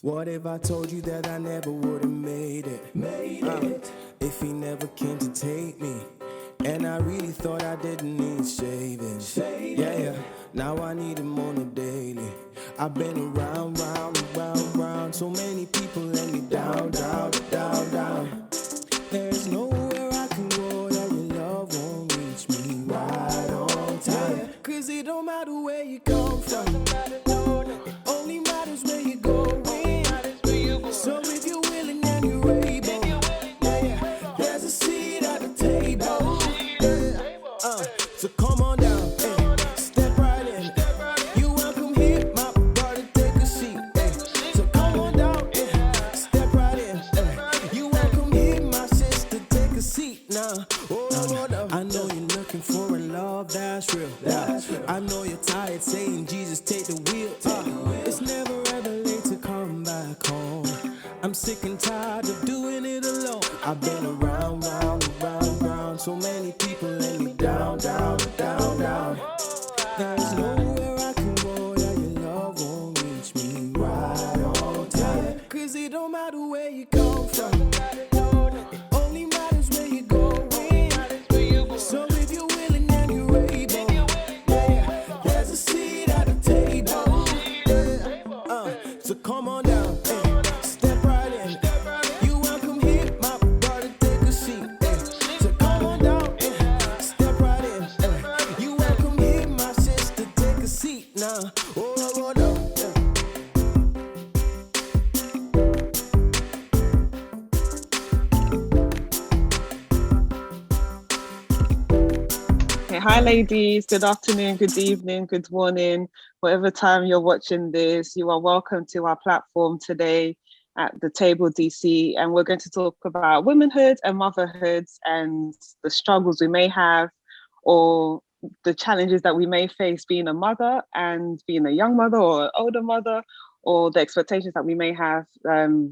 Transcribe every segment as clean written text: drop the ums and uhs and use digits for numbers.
What if I told you that I never would have made it? If he never came to take me. And I really thought I didn't need saving. Yeah. Now I need him on a daily. I've been around, round. So many people let me down. There's nowhere I can go that your love won't reach me right on time. Cause it don't matter where you come from. It only matters where you're going. So if you're willing and you're able, there's a seat at the table. So come on down, step right in. You welcome here, my brother, take a seat. So come on down, step right in. You welcome here, my sister, take a seat now. I know you're looking for a love that's real. I know you're tired saying, Jesus, take the wheel. It's never ever late to come back home. I'm sick and tired of doing it alone. I've been around, round. So many people let me down. There's nowhere I can go that your love won't reach me right on time. Cause it don't matter where you come from. It only matters where you're going. So if you're willing and you're able, there's a seat at the table. So come on down, step right in. You welcome here, my brother, take a seat. So come on down, step right in. You welcome here, my sister, take a seat now. Oh no. Okay, hi ladies, good afternoon, good evening, good morning, whatever time you're watching this, you are welcome to our platform today at the Table DC, and we're going to talk about womanhood and motherhood and the struggles we may have or the challenges that we may face being a mother and being a young mother or an older mother, or the expectations that we may have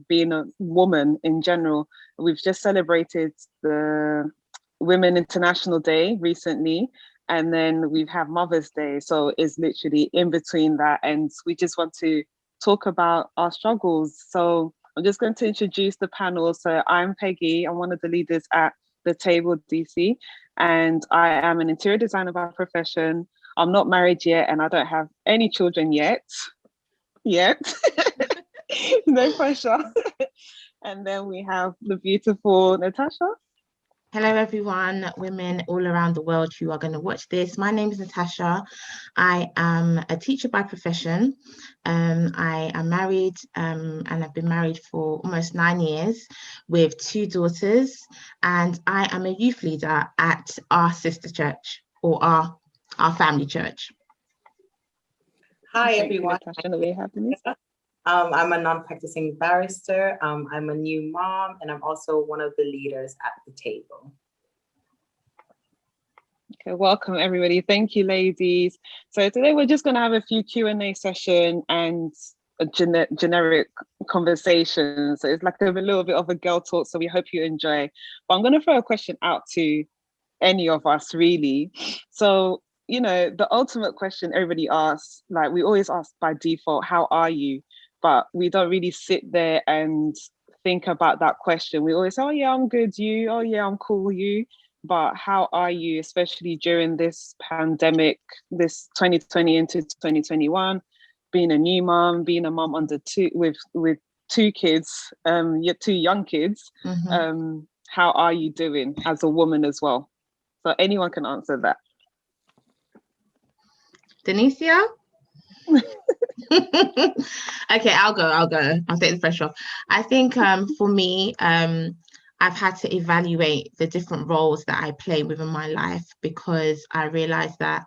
being a woman in general. We've just celebrated the Women International Day recently, and then we have Mother's Day. So it's literally in between that. And we just want to talk about our struggles. So I'm just going to introduce the panel. So I'm Peggy. I'm one of the leaders at the Table DC, and I am an interior designer by profession. I'm not married yet, and I don't have any children yet. No pressure. And then we have the beautiful Natasha. Hello everyone, women all around the world who are going to watch this. My name is Natasha. I am a teacher by profession. I am married and I've been married for almost 9 years with 2 daughters, and I am a youth leader at our sister church, or our family church. Hi everyone. I'm a non-practicing barrister. I'm a new mom, and I'm also one of the leaders at the table. Okay, welcome everybody. Thank you, ladies. So today we're just going to have a few Q&A session and a generic conversation. So it's like a little bit of a girl talk, so we hope you enjoy. But I'm going to throw a question out to any of us, really. So, you know, the ultimate question everybody asks, like we always ask by default, how are you? But we don't really sit there and think about that question. We always say, oh yeah, I'm good, you. Oh yeah, I'm cool, you. But how are you, especially during this pandemic, this 2020 into 2021, being a new mom, being a mom with 2 kids, 2 young kids. Mm-hmm. How are you doing as a woman as well? So anyone can answer that. Denicia? Okay, I'll go. I'll take the pressure off. I think for me, I've had to evaluate the different roles that I play within my life, because I realized that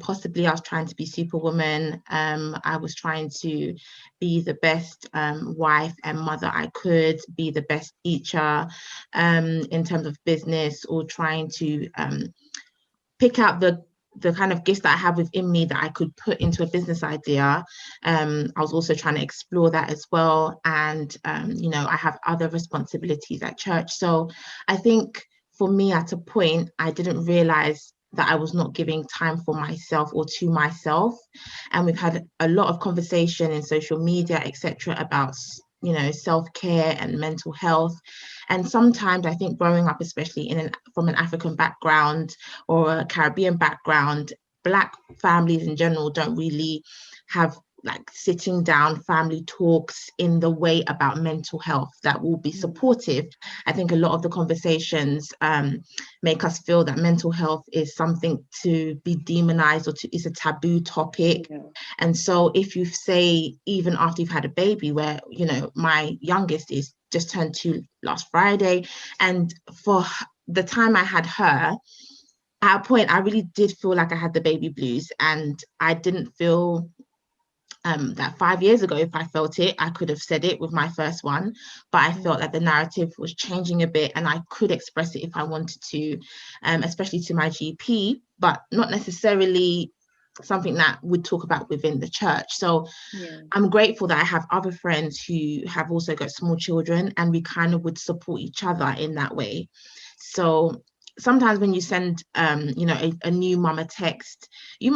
possibly I was trying to be superwoman. I was trying to be the best wife and mother I could, be the best teacher in terms of business, or trying to pick out the kind of gifts that I have within me that I could put into a business idea. I was also trying to explore that as well. And, you know, I have other responsibilities at church. So I think for me, at a point, I didn't realize that I was not giving time for myself or to myself. And we've had a lot of conversation in social media, etc., about, you know, self-care and mental health. And sometimes I think growing up, especially from an African background or a Caribbean background, Black families in general don't really have like sitting down family talks in the way about mental health that will be supportive. I think a lot of the conversations make us feel that mental health is something to be demonized or is a taboo topic. Yeah. And so if you say, even after you've had a baby, where, you know, my youngest is just turned 2 last Friday, and for the time I had her, at a point I really did feel like I had the baby blues, and I didn't feel that 5 years ago, if I felt it, I could have said it with my first one, but I felt that the narrative was changing a bit and I could express it if I wanted to, especially to my GP, but not necessarily something that we'd talk about within the church. So I'm grateful that I have other friends who have also got small children, and we kind of would support each other in that way. So sometimes when you send you know, a new mum a text, you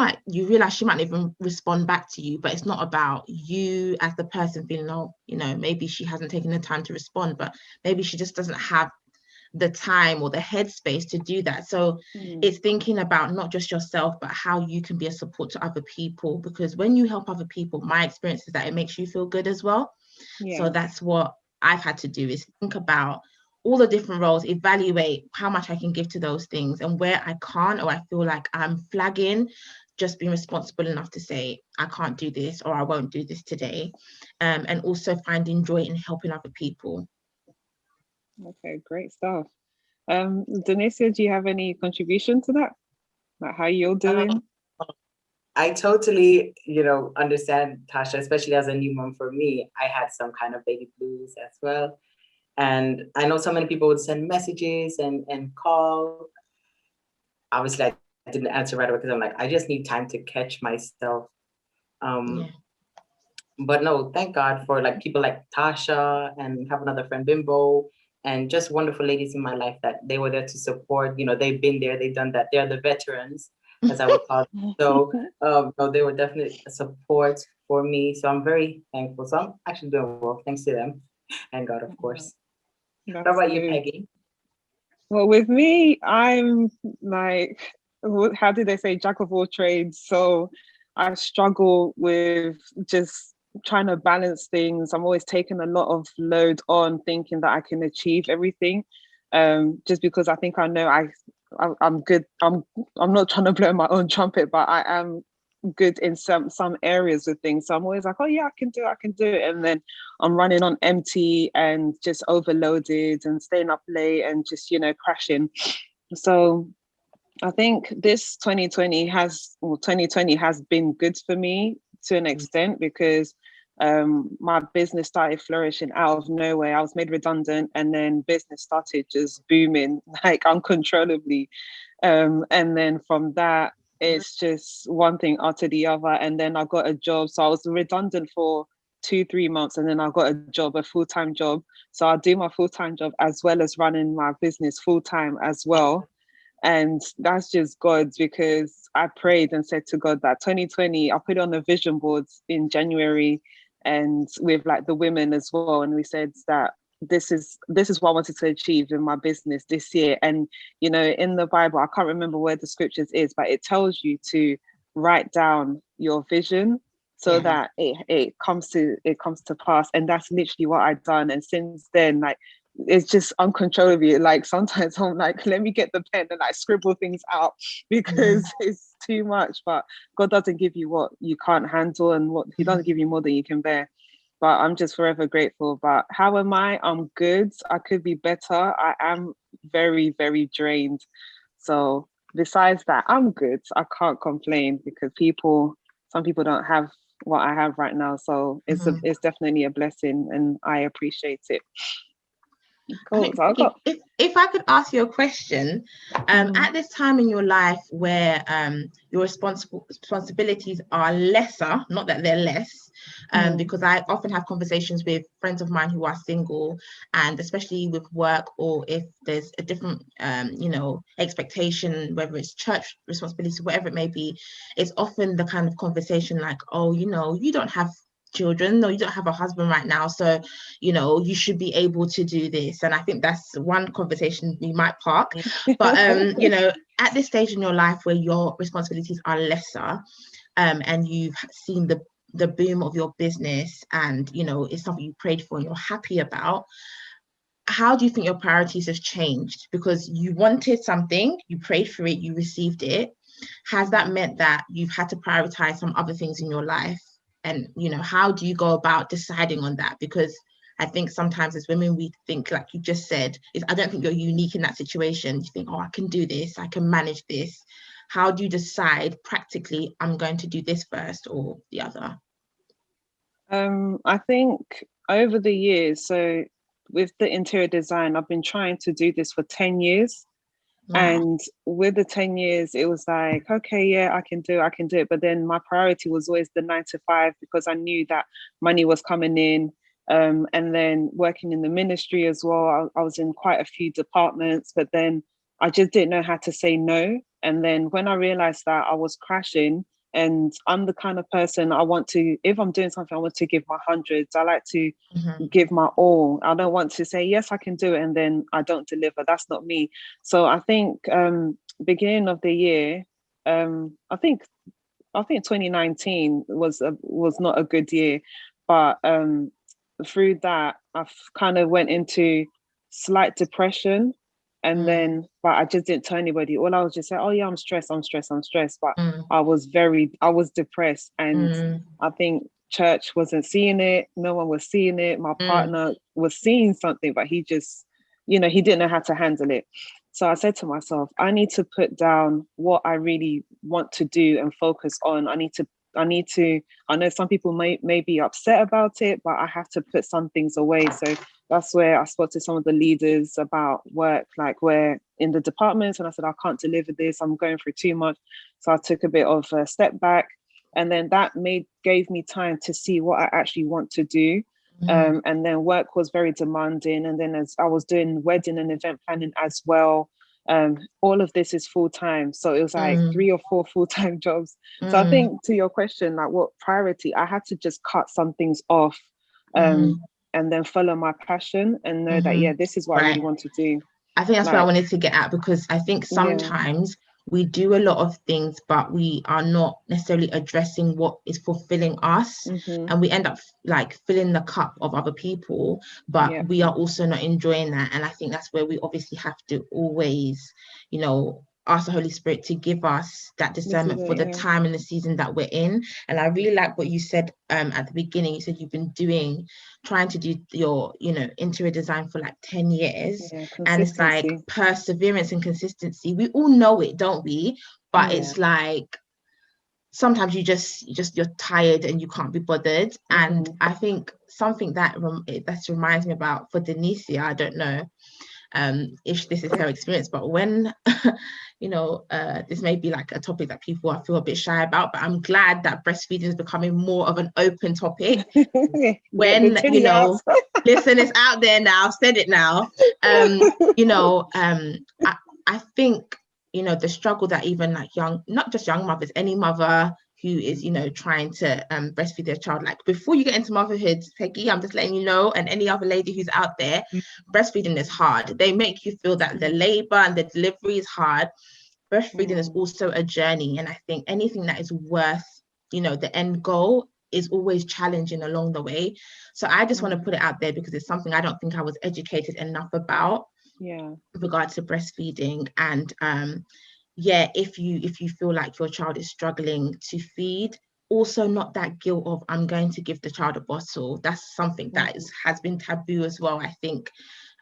realize she might not even respond back to you, but it's not about you as the person feeling, oh, you know, maybe she hasn't taken the time to respond, but maybe she just doesn't have the time or the headspace to do that. So it's thinking about not just yourself, but how you can be a support to other people, because when you help other people, my experience is that it makes you feel good as well. So that's what I've had to do, is think about all the different roles, evaluate how much I can give to those things, and where I can't, or I feel like I'm flagging, just being responsible enough to say, I can't do this, or I won't do this today. And also finding joy in helping other people. Okay, great stuff. Denicia, do you have any contribution to that? Like how you're doing? I totally, you know, understand, Tasha, especially as a new mom. For me, I had some kind of baby blues as well. And I know so many people would send messages and call. Obviously, I didn't answer right away because I'm like, I just need time to catch myself. But no, thank God for like people like Tasha, and have another friend, Bimbo, and just wonderful ladies in my life that they were there to support. You know, they've been there, they've done that. They're the veterans, as I would call them. So no, they were definitely a support for me. So I'm very thankful. So I'm actually doing well, thanks to them and God, of course. That's How about good. you, Peggy? Well, with me, I'm like, how do they say, jack of all trades? So I struggle with just trying to balance things. I'm always taking a lot of load on, thinking that I can achieve everything. Just because I think I know I'm good. I'm not trying to blow my own trumpet, but I am good in some areas of things. So I'm always like, oh yeah, I can do it. And then I'm running on empty and just overloaded and staying up late and just, you know, crashing. So I think this 2020 has been good for me to an extent, because my business started flourishing out of nowhere. I was made redundant, and then business started just booming like uncontrollably. And then from that, it's just one thing after the other. And then I got a job. So I was redundant for 2-3 months, and then I got a job, a full-time job. So I do my full-time job as well as running my business full-time as well. And that's just God, because I prayed and said to God that 2020, I put it on the vision boards in January, and with like the women as well. And we said that this is what I wanted to achieve in my business this year. And, you know, in the Bible, I can't remember where the scriptures is, but it tells you to write down your vision so that it comes to pass. And that's literally what I've done. And since then, like, it's just uncontrollably, like sometimes I'm like, let me get the pen and like scribble things out, because it's too much. But God doesn't give you what you can't handle, and what he doesn't give you more than you can bear. But I'm just forever grateful. But how am I? I'm good. I could be better. I am very, very drained. So besides that, I'm good. I can't complain, because some people don't have what I have right now. So it's definitely a blessing, and I appreciate it. I think So I got if I could ask you a question, at this time in your life where your responsibilities are lesser, not that they're less, because I often have conversations with friends of mine who are single, and especially with work, or if there's a different expectation, whether it's church responsibilities, whatever it may be, it's often the kind of conversation like, oh, you don't have children, no, you don't have a husband right now, so you should be able to do this. And I think that's one conversation we might park. But at this stage in your life where your responsibilities are lesser, and you've seen the boom of your business, and it's something you prayed for and you're happy about, how do you think your priorities have changed? Because you wanted something, you prayed for it, you received it. Has that meant that you've had to prioritize some other things in your life? And how do you go about deciding on that? Because I think sometimes as women, we think, like you just said, I don't think you're unique in that situation. You think, oh, I can do this, I can manage this. How do you decide practically, I'm going to do this first or the other? I think over the years, so with the interior design, I've been trying to do this for 10 years. Wow. And with the 10 years, it was like, okay, yeah, I can do it. But then my priority was always the 9 to 5, because I knew that money was coming in. And then working in the ministry as well, I was in quite a few departments, but then I just didn't know how to say no. And then when I realized that I was crashing, and I'm the kind of person if I'm doing something, I want to give my hundreds. I like to give my all. I don't want to say, yes, I can do it, and then I don't deliver. That's not me. So I think beginning of the year, I think 2019 was not a good year, but through that I've kind of went into slight depression, and then but I just didn't tell anybody. All I was just saying, oh yeah, I'm stressed, but I was depressed, and I think church wasn't seeing it, no one was seeing it. My partner was seeing something, but he just, he didn't know how to handle it. So I said to myself, I need to put down what I really want to do and focus on. I know some people may be upset about it, but I have to put some things away. So that's where I spoke to some of the leaders about work, like we're in the departments, and I said, I can't deliver this, I'm going through too much. So I took a bit of a step back, and then that gave me time to see what I actually want to do. And then work was very demanding. And then as I was doing wedding and event planning as well, all of this is full-time. So it was like 3 or 4 full-time jobs. So I think to your question, like what priority, I had to just cut some things off, and then follow my passion and know that, yeah, this is what I really want to do. I think that's what I wanted to get at, because I think sometimes we do a lot of things, but we are not necessarily addressing what is fulfilling us, and we end up like filling the cup of other people, but we are also not enjoying that. And I think that's where we obviously have to always, ask the Holy Spirit to give us that discernment for the time and the season that we're in. And I really like what you said at the beginning. You said you've been trying to do your interior design for like 10 years, and it's like perseverance and consistency. We all know it, don't we? But it's like sometimes you're tired and you can't be bothered. And I think something that reminds me about for Denicia, I don't know if this is her experience, but when this may be like a topic that people feel a bit shy about, but I'm glad that breastfeeding is becoming more of an open topic. When listen, it's out there now, I've said it now. I think the struggle that even like not just young mothers, any mother who is trying to breastfeed their child, like before you get into motherhood, Peggy, I'm just letting you know, and any other lady who's out there, breastfeeding is hard. They make you feel that the labor and the delivery is hard. Breastfeeding is also a journey, and I think anything that is worth the end goal is always challenging along the way. So I just want to put it out there, because it's something I don't think I was educated enough about with regards to breastfeeding. And if you feel like your child is struggling to feed, also not that guilt of I'm going to give the child a bottle. That's something that has been taboo as well, I think,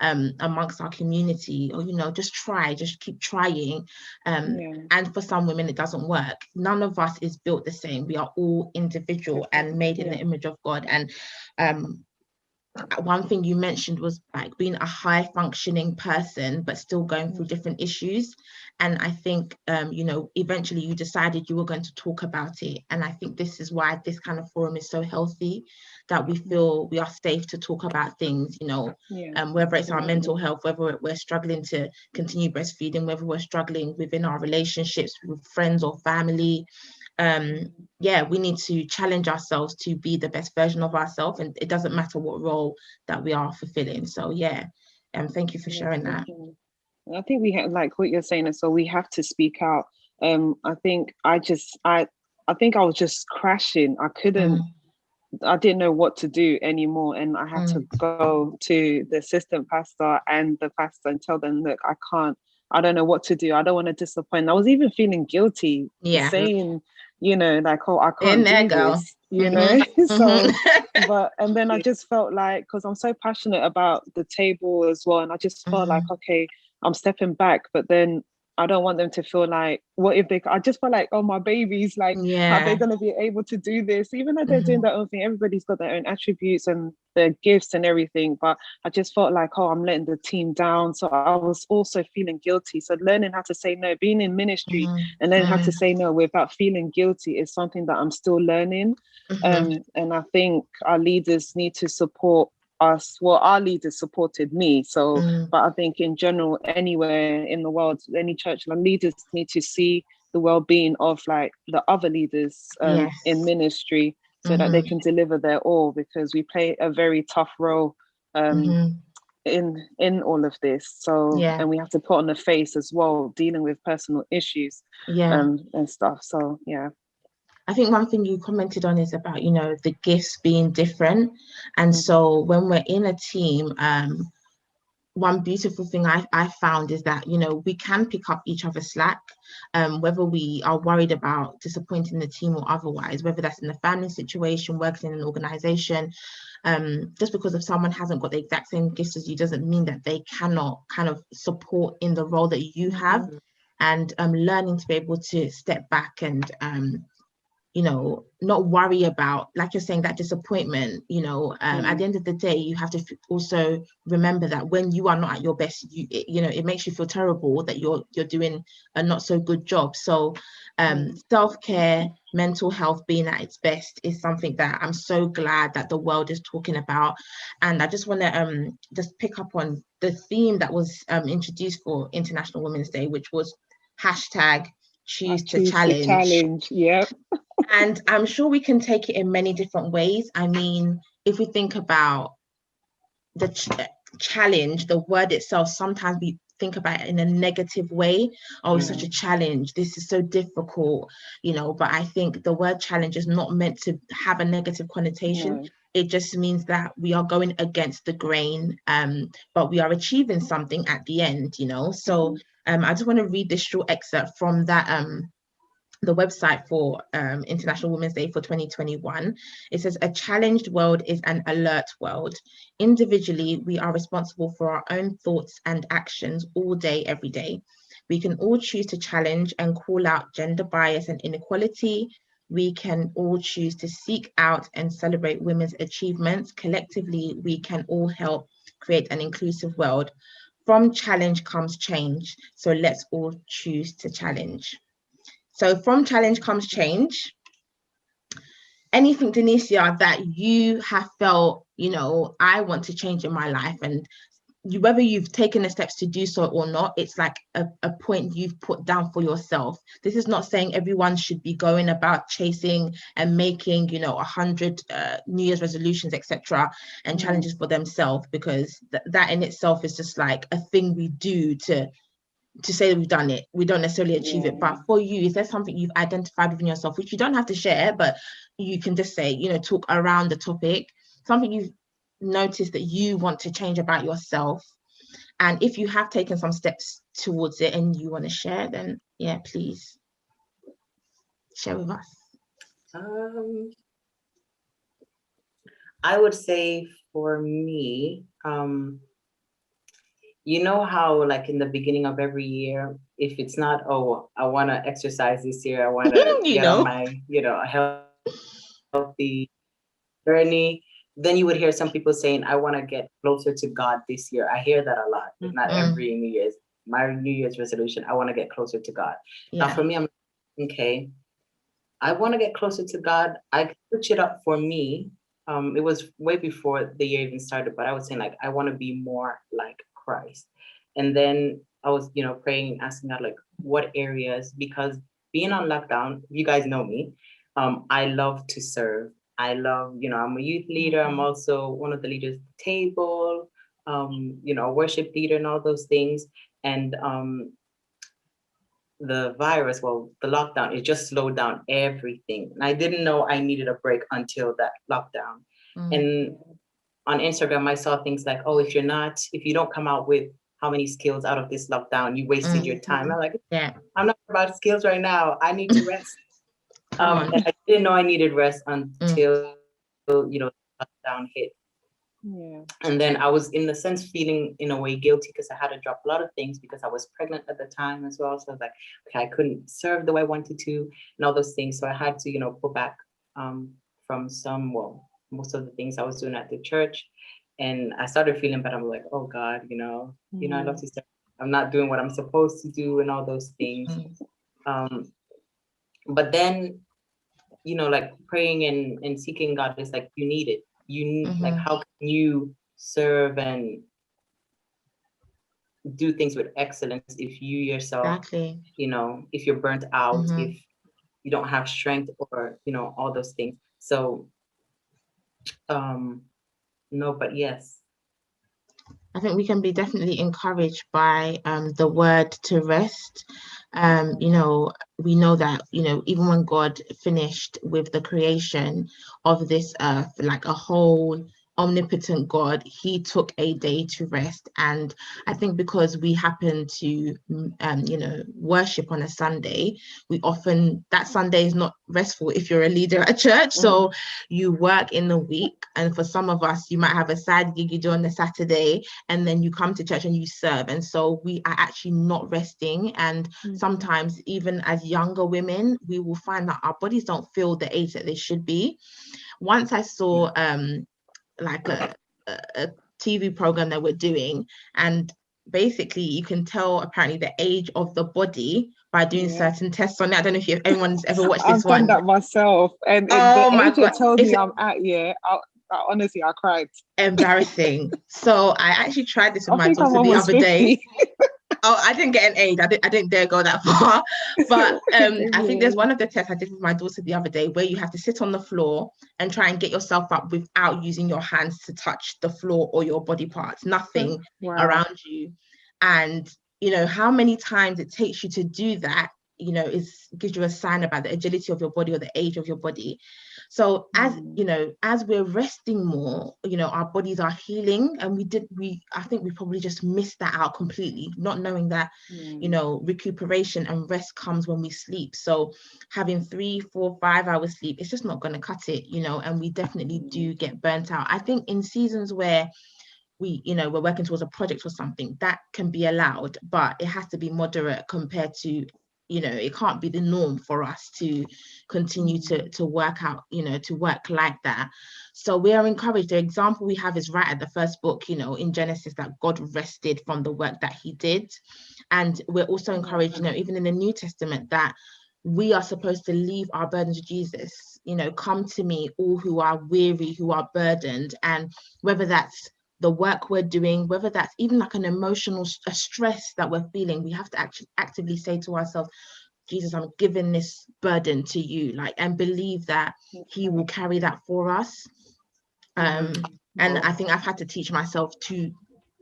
amongst our community. Or just keep trying. And for some women it doesn't work. None of us is built the same. We are all individual and made in the image of God. And one thing you mentioned was like being a high functioning person, but still going through different issues. And I think, you know, eventually you decided you were going to talk about it. And I think this is why this kind of forum is so healthy, that we feel we are safe to talk about things, you know, whether it's our mental health, whether we're struggling to continue breastfeeding, whether we're struggling within our relationships with friends or family. Yeah, we need to challenge ourselves to be the best version of ourselves, and it doesn't matter what role that we are fulfilling. So yeah, thank you for sharing that. I think we have, like what you're saying, and so we have to speak out. I think I think I was just crashing. I didn't know what to do anymore, and I had to go to the assistant pastor and the pastor and tell them, look, I don't know what to do. I don't want to disappoint. I was even feeling guilty saying, you know, like, oh, I can't do this, you know. So and then I just felt like, because I'm so passionate about the table as well, and I just felt like, okay, I'm stepping back, but then I don't want them to feel like, what if I just felt like, oh, my babies, like, are they going to be able to do this? Even though they're doing their own thing, everybody's got their own attributes and their gifts and everything. But I just felt like, oh, I'm letting the team down. So I was also feeling guilty. So learning how to say no, being in ministry and learning how to say no without feeling guilty is something that I'm still learning. And I think our leaders need to support us. Well, our leaders supported me, so but I think in general, anywhere in the world, any church leaders need to see the well-being of like the other leaders in ministry, so that they can deliver their all, because we play a very tough role in all of this. So and we have to put on a face as well, dealing with personal issues and stuff. So yeah. I think one thing you commented on is about, you know, the gifts being different. And so when we're in a team, one beautiful thing I found is that, you know, we can pick up each other's slack, whether we are worried about disappointing the team or otherwise, whether that's in a family situation, working in an organization. Just because if someone hasn't got the exact same gifts as you doesn't mean that they cannot kind of support in the role that you have. And learning to be able to step back and you know, not worry about, like you're saying, that disappointment, you know, at the end of the day, you have to also remember that when you are not at your best, you know, it makes you feel terrible that you're doing a not so good job. So self-care, mental health being at its best is something that I'm so glad that the world is talking about. And I just want to just pick up on the theme that was introduced for International Women's Day, which was hashtag choose to challenge. Yep. And I'm sure we can take it in many different ways. I mean, if we think about the challenge, the word itself, sometimes we think about it in a negative way. Oh, it's such a challenge. This is so difficult, you know, but I think the word challenge is not meant to have a negative connotation. It just means that we are going against the grain, but we are achieving something at the end, you know. So I just want to read this short excerpt from that the website for International Women's Day for 2021. It says, a challenged world is an alert world. Individually, we are responsible for our own thoughts and actions all day, every day. We can all choose to challenge and call out gender bias and inequality. We can all choose to seek out and celebrate women's achievements. Collectively, we can all help create an inclusive world. From challenge comes change. So let's all choose to challenge. So from challenge comes change. Anything, Denicia, that you have felt, you know, I want to change in my life, and whether you've taken the steps to do so or not, it's like a point you've put down for yourself. This is not saying everyone should be going about chasing and making, you know, 100 New Year's resolutions, etc., and challenges for themselves, because that in itself is just like a thing we do to say we've done it. We don't necessarily achieve it. But for you, is there something you've identified within yourself, which you don't have to share, but you can just say, you know, talk around the topic, something you've noticed that you want to change about yourself? And if you have taken some steps towards it and you want to share, then yeah, please share with us. I would say for me, you know how like in the beginning of every year, if it's not, oh, I want to exercise this year, I want to get on my, you know, healthy journey, then you would hear some people saying, I want to get closer to God this year. I hear that a lot, but not every New Year's. My New Year's resolution, I want to get closer to God. Yeah. Now for me, I'm okay. I want to get closer to God. I switch it up for me. It was way before the year even started, but I was saying like, I want to be more like Christ. And then I was, praying and asking God, like, what areas, because being on lockdown, you guys know me. I love to serve. I love, I'm a youth leader. I'm also one of the leaders at the table, worship leader and all those things. And the virus, the lockdown, it just slowed down everything. And I didn't know I needed a break until that lockdown. And on Instagram, I saw things like, oh, if you don't come out with how many skills out of this lockdown, you wasted your time. I'm like, yeah, I'm not about skills right now. I need to rest. And I didn't know I needed rest until, the lockdown hit. Yeah. And then I was, in the sense, feeling in a way guilty because I had to drop a lot of things because I was pregnant at the time as well. So I was like, okay, I couldn't serve the way I wanted to and all those things. So I had to, pull back from most of the things I was doing at the church. And I started feeling bad. I'm like, oh God, I love to serve. I'm not doing what I'm supposed to do and all those things. But then, like praying and seeking God is like, you need it. Like, how can you serve and do things with excellence if you yourself, if you're burnt out, if you don't have strength or, all those things. So, no, but yes. I think we can be definitely encouraged by the word to rest. We know that, even when God finished with the creation of this earth, like a whole omnipotent God, he took a day to rest. And I think because we happen to worship on a Sunday, that Sunday is not restful if you're a leader at church. So you work in the week, and for some of us, you might have a side gig you do on the Saturday, and then you come to church and you serve. And so we are actually not resting. And sometimes even as younger women, we will find that our bodies don't feel the age that they should be. Once I saw like a TV program that we're doing, and basically you can tell apparently the age of the body by doing certain tests on it. I don't know if anyone's ever watched this one. I've done that myself, and oh my God, God, it tells me I'm at honestly, I cried. Embarrassing. So I actually tried this with my daughter the other 50. day. Oh, I didn't get an age. I didn't dare go that far. But I think there's one of the tests I did with my daughter the other day where you have to sit on the floor and try and get yourself up without using your hands to touch the floor or your body parts, nothing around you. And, how many times it takes you to do that, gives you a sign about the agility of your body or the age of your body. So as we're resting more, our bodies are healing, and I think we probably just missed that out completely, not knowing that, recuperation and rest comes when we sleep. So having 3, 4, 5 hours sleep, it's just not going to cut it, and we definitely do get burnt out. I think in seasons where we're working towards a project or something, that can be allowed, but it has to be moderate compared to, it can't be the norm for us to continue to work out, to work like that. So we are encouraged. The example we have is right at the first book, in Genesis, that God rested from the work that he did. And we're also encouraged, even in the New Testament, that we are supposed to leave our burdens to Jesus. Come to me, all who are weary, who are burdened. And whether that's the work we're doing, whether that's even like an emotional stress that we're feeling, we have to actually actively say to ourselves, Jesus, I'm giving this burden to you, and believe that he will carry that for us. And I think I've had to teach myself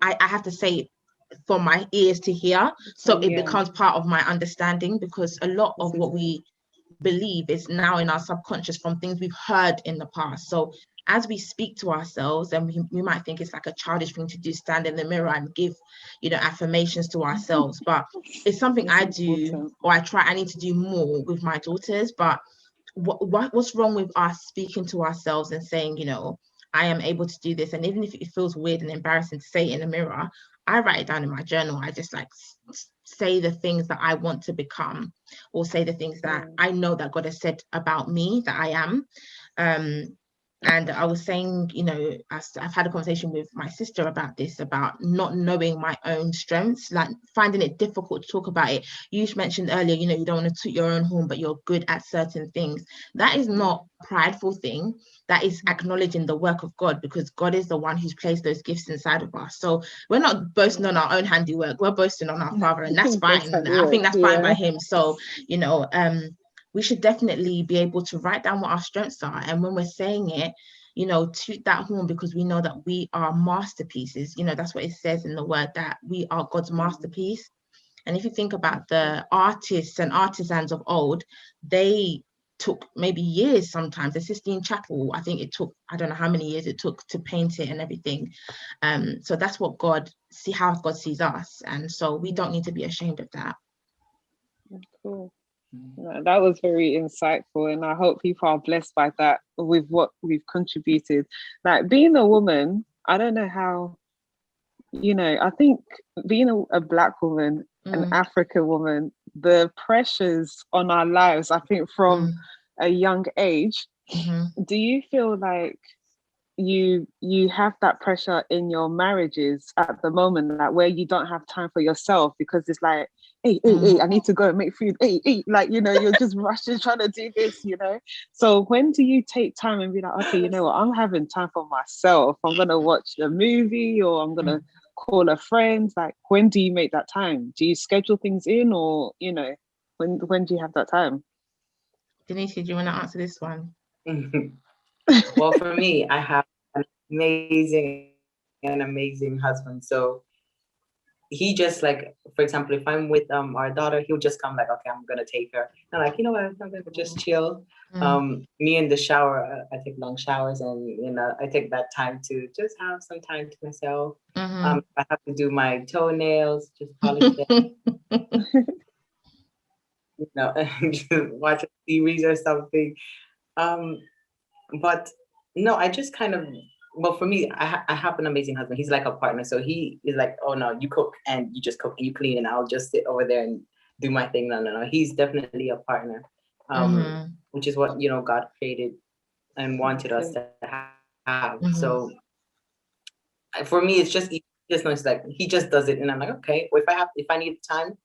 I have to say it for my ears to hear, so it becomes part of my understanding, because a lot of what we believe is now in our subconscious from things we've heard in the past. So as we speak to ourselves, and we might think it's like a childish thing to do, stand in the mirror and give, affirmations to ourselves, but it's something I do, or I need to do more with my daughters. But what's wrong with us speaking to ourselves and saying, I am able to do this? And even if it feels weird and embarrassing to say it in the mirror, I write it down in my journal. I just say the things that I want to become, or say the things that I know that God has said about me that I am. And I was saying, you know, I've had a conversation with my sister about this, about not knowing my own strengths, like finding it difficult to talk about it. You mentioned earlier, you know, you don't want to toot your own horn, but you're good at certain things. That is not a prideful thing. That is acknowledging the work of God, because God is the one who's placed those gifts inside of us. So we're not boasting on our own handiwork. We're boasting on our Father, and that's fine. I think that's fine by Him. So, you know, we should definitely be able to write down what our strengths are. And when we're saying it, you know, toot that horn, because we know that we are masterpieces. You know, that's what it says in the word, that we are God's masterpiece. And if you think about the artists and artisans of old, they took maybe years sometimes. The Sistine Chapel, I think it took, I don't know how many years it took to paint it and everything. So that's what how God sees us. And so we don't need to be ashamed of that. Cool. That was very insightful, and I hope people are blessed by that with what we've contributed. Like, being a woman, I don't know how, you know, I think being a Black woman, an African woman, the pressures on our lives, I think from a young age, do you feel like you have that pressure in your marriages at the moment, like where you don't have time for yourself because it's like, hey, I need to go and make food, like, you know, you're just rushing trying to do this, you know? So when do you take time and be like, okay, you know what, I'm having time for myself, I'm gonna watch a movie, or I'm gonna call a friend? Like, when do you make that time? Do you schedule things in, or, you know, when do you have that time? Denise, do you want to answer this one? Well, for me, I have an amazing husband. So he just, like, for example, if I'm with our daughter, he'll just come like, okay, I'm gonna take her. And I'm like, you know what, I'm gonna just chill. Me in the shower, I take long showers, and, you know, I take that time to just have some time to myself. I have to do my toenails, just polish them. You know, just watch a series or something. But no, I just kind of, well, for me, I have an amazing husband. He's like a partner. So he is like, oh no, you cook and you just cook and you clean, and I'll just sit over there and do my thing. No. He's definitely a partner, which is what, you know, God created and wanted us to have. So for me, it's just, just know, it's like, he just does it. And I'm like, okay, well, if I need time,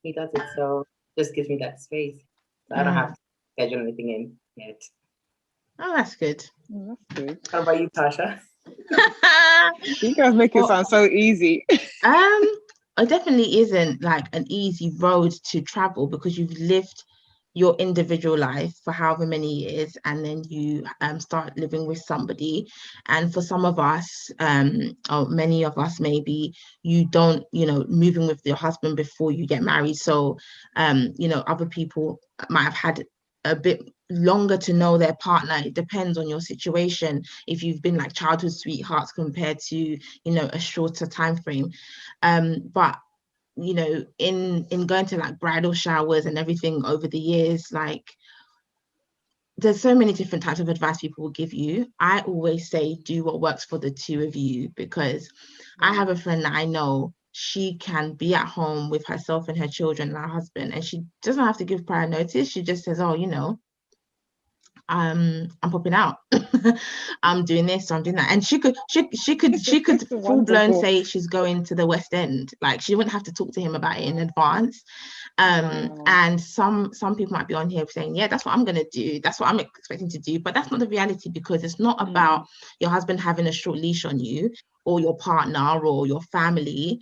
he does it. So just gives me that space. So I don't have to schedule anything in yet. Oh, that's good. That's good. How about you, Tasha? You guys make it sound so easy. It definitely isn't like an easy road to travel, because you've lived your individual life for however many years, and then you start living with somebody. And for some of us, or many of us, maybe you don't, you know, moving with your husband before you get married. So, you know, other people might have had a bit longer to know their partner. It depends on your situation, if you've been like childhood sweethearts compared to, you know, a shorter time frame. But you know, in going to like bridal showers and everything over the years, like, there's so many different types of advice people will give you. I always say, do what works for the two of you, because I have a friend that I know, she can be at home with herself and her children and her husband, and she doesn't have to give prior notice. She just says, oh, you know, I'm popping out. I'm doing this, I'm doing that. And she could full blown say she's going to the West End. Like, she wouldn't have to talk to him about it in advance. And some people might be on here saying, yeah, that's what I'm gonna do, that's what I'm expecting to do. But that's not the reality, because it's not about your husband having a short leash on you, or your partner, or your family,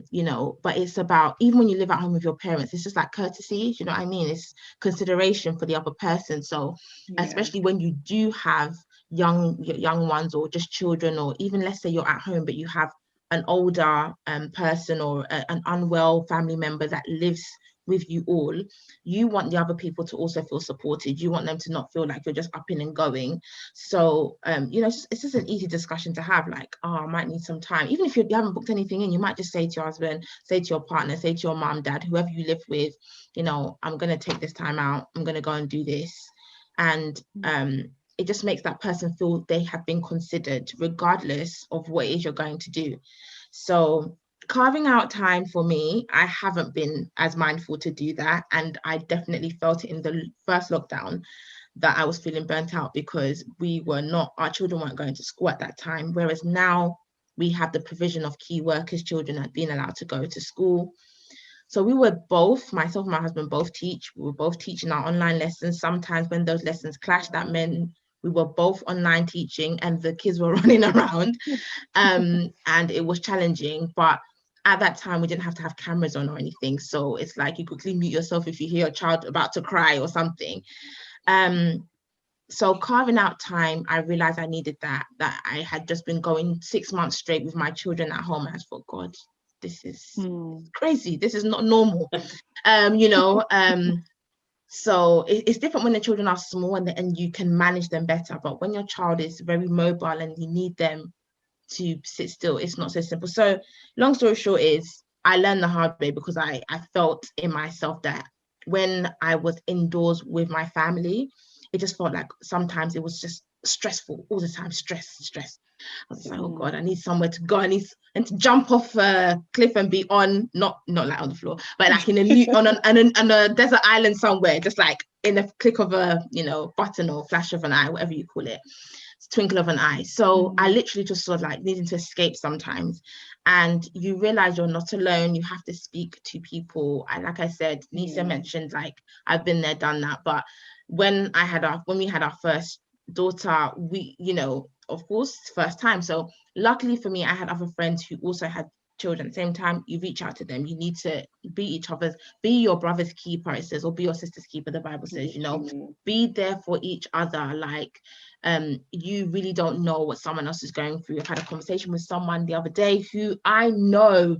you know, but it's about, even when you live at home with your parents, it's just like courtesy, you know what I mean? It's consideration for the other person. So especially when you do have young ones, or just children, or even, let's say you're at home but you have an older person, or an unwell family member that lives with you all, you want the other people to also feel supported. You want them to not feel like you're just upping and going. So you know, it's just an easy discussion to have, like, oh, I might need some time. Even if you haven't booked anything in, you might just say to your husband, say to your partner, say to your mom, dad, whoever you live with, you know, I'm going to take this time out, I'm going to go and do this. And it just makes that person feel they have been considered, regardless of what it is you're going to do. So carving out time for me, I haven't been as mindful to do that. And I definitely felt it in the first lockdown, that I was feeling burnt out because our children weren't going to school at that time. Whereas now we have the provision of key workers' children that being allowed to go to school. So we were both, myself and my husband both teach. We were both teaching our online lessons. Sometimes when those lessons clashed, that meant we were both online teaching and the kids were running around. And it was challenging. But at that time, we didn't have to have cameras on or anything. So it's like you quickly mute yourself if you hear a child about to cry or something. So carving out time, I realized I needed that I had just been going 6 months straight with my children at home. And I thought, God, this is crazy. This is not normal. So it's different when the children are small and you can manage them better. But when your child is very mobile and you need them to sit still, it's not so simple. So long story short is I learned the hard way because I felt in myself that when I was indoors with my family, it just felt like sometimes it was just stressful all the time. Stress. I was like, oh God, I need somewhere to go. I need to jump off a cliff and be on, not like on the floor, but like in on a desert island somewhere, just like in a click of a button or flash of an eye, whatever you call it, twinkle of an eye. So I literally just sort of like needing to escape sometimes. And you realize you're not alone. You have to speak to people. And like I said, Nisa mentioned, like, I've been there, done that. But when we had our first daughter, we, of course, first time. So luckily for me, I had other friends who also had children at the same time. You reach out to them. You need to be your brother's keeper, it says, or be your sister's keeper, the Bible says, be there for each other. Like, you really don't know what someone else is going through. I've had a conversation with someone the other day who I know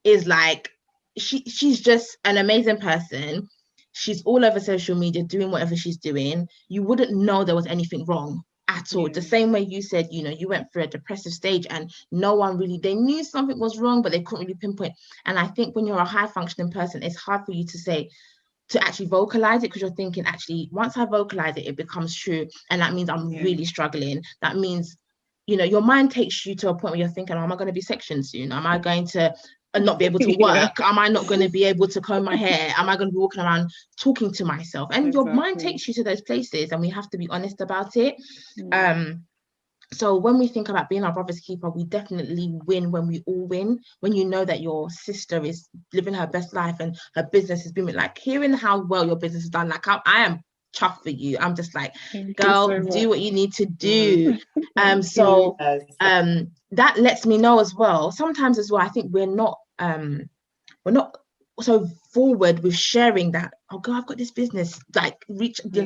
is like, she's just an amazing person. She's all over social media doing whatever she's doing. You wouldn't know there was anything wrong at all. The same way you said, you went through a depressive stage and no one really, they knew something was wrong, but they couldn't really pinpoint. And I think when you're a high functioning person, it's hard for you to actually vocalize it, because you're thinking, actually, once I vocalize it, it becomes true. And that means I'm really struggling. That means, your mind takes you to a point where you're thinking, am I going to be sectioned soon? Am I going to not be able to work? Am I not going to be able to comb my hair? Am I going to be walking around talking to myself? And your mind takes you to those places, and we have to be honest about it. So when we think about being our brother's keeper, we definitely win when we all win. When you know that your sister is living her best life and her business is booming, like hearing how well your business is done, like I am chuffed for you. I'm just like, girl, do what you need to do. That lets me know as well. Sometimes as well, I think we're not so forward with sharing that. Oh girl, I've got this business, like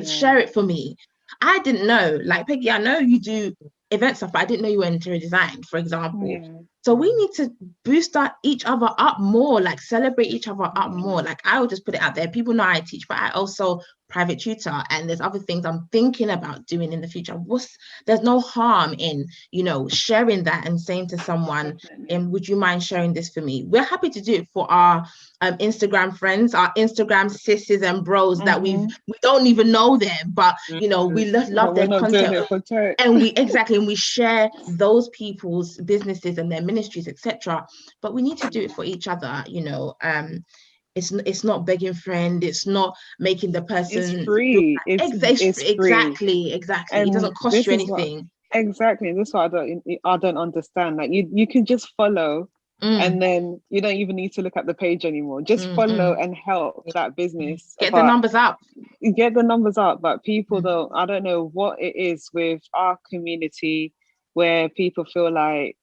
share it for me. I didn't know, like, Peggy, I know you do event stuff, but I didn't know you were in interior design, for example. So we need to boost each other up more, like celebrate each other up more. Like, I will just put it out there. People know I teach, but I also private tutor, and there's other things I'm thinking about doing in the future. There's no harm in, sharing that and saying to someone, would you mind sharing this for me? We're happy to do it for our Instagram friends, our Instagram sisters and bros that we don't even know them, but we love their content, and we share those people's businesses and their ministries, etc. But we need to do it for each other. It's not begging friend, it's not making the person, it's free. It's exactly. And it doesn't cost you anything. Exactly. This is what I don't understand. Like, you can just follow, and then you don't even need to look at the page anymore. Just follow and help that business. Get the numbers up. But people don't, I don't know what it is with our community where people feel like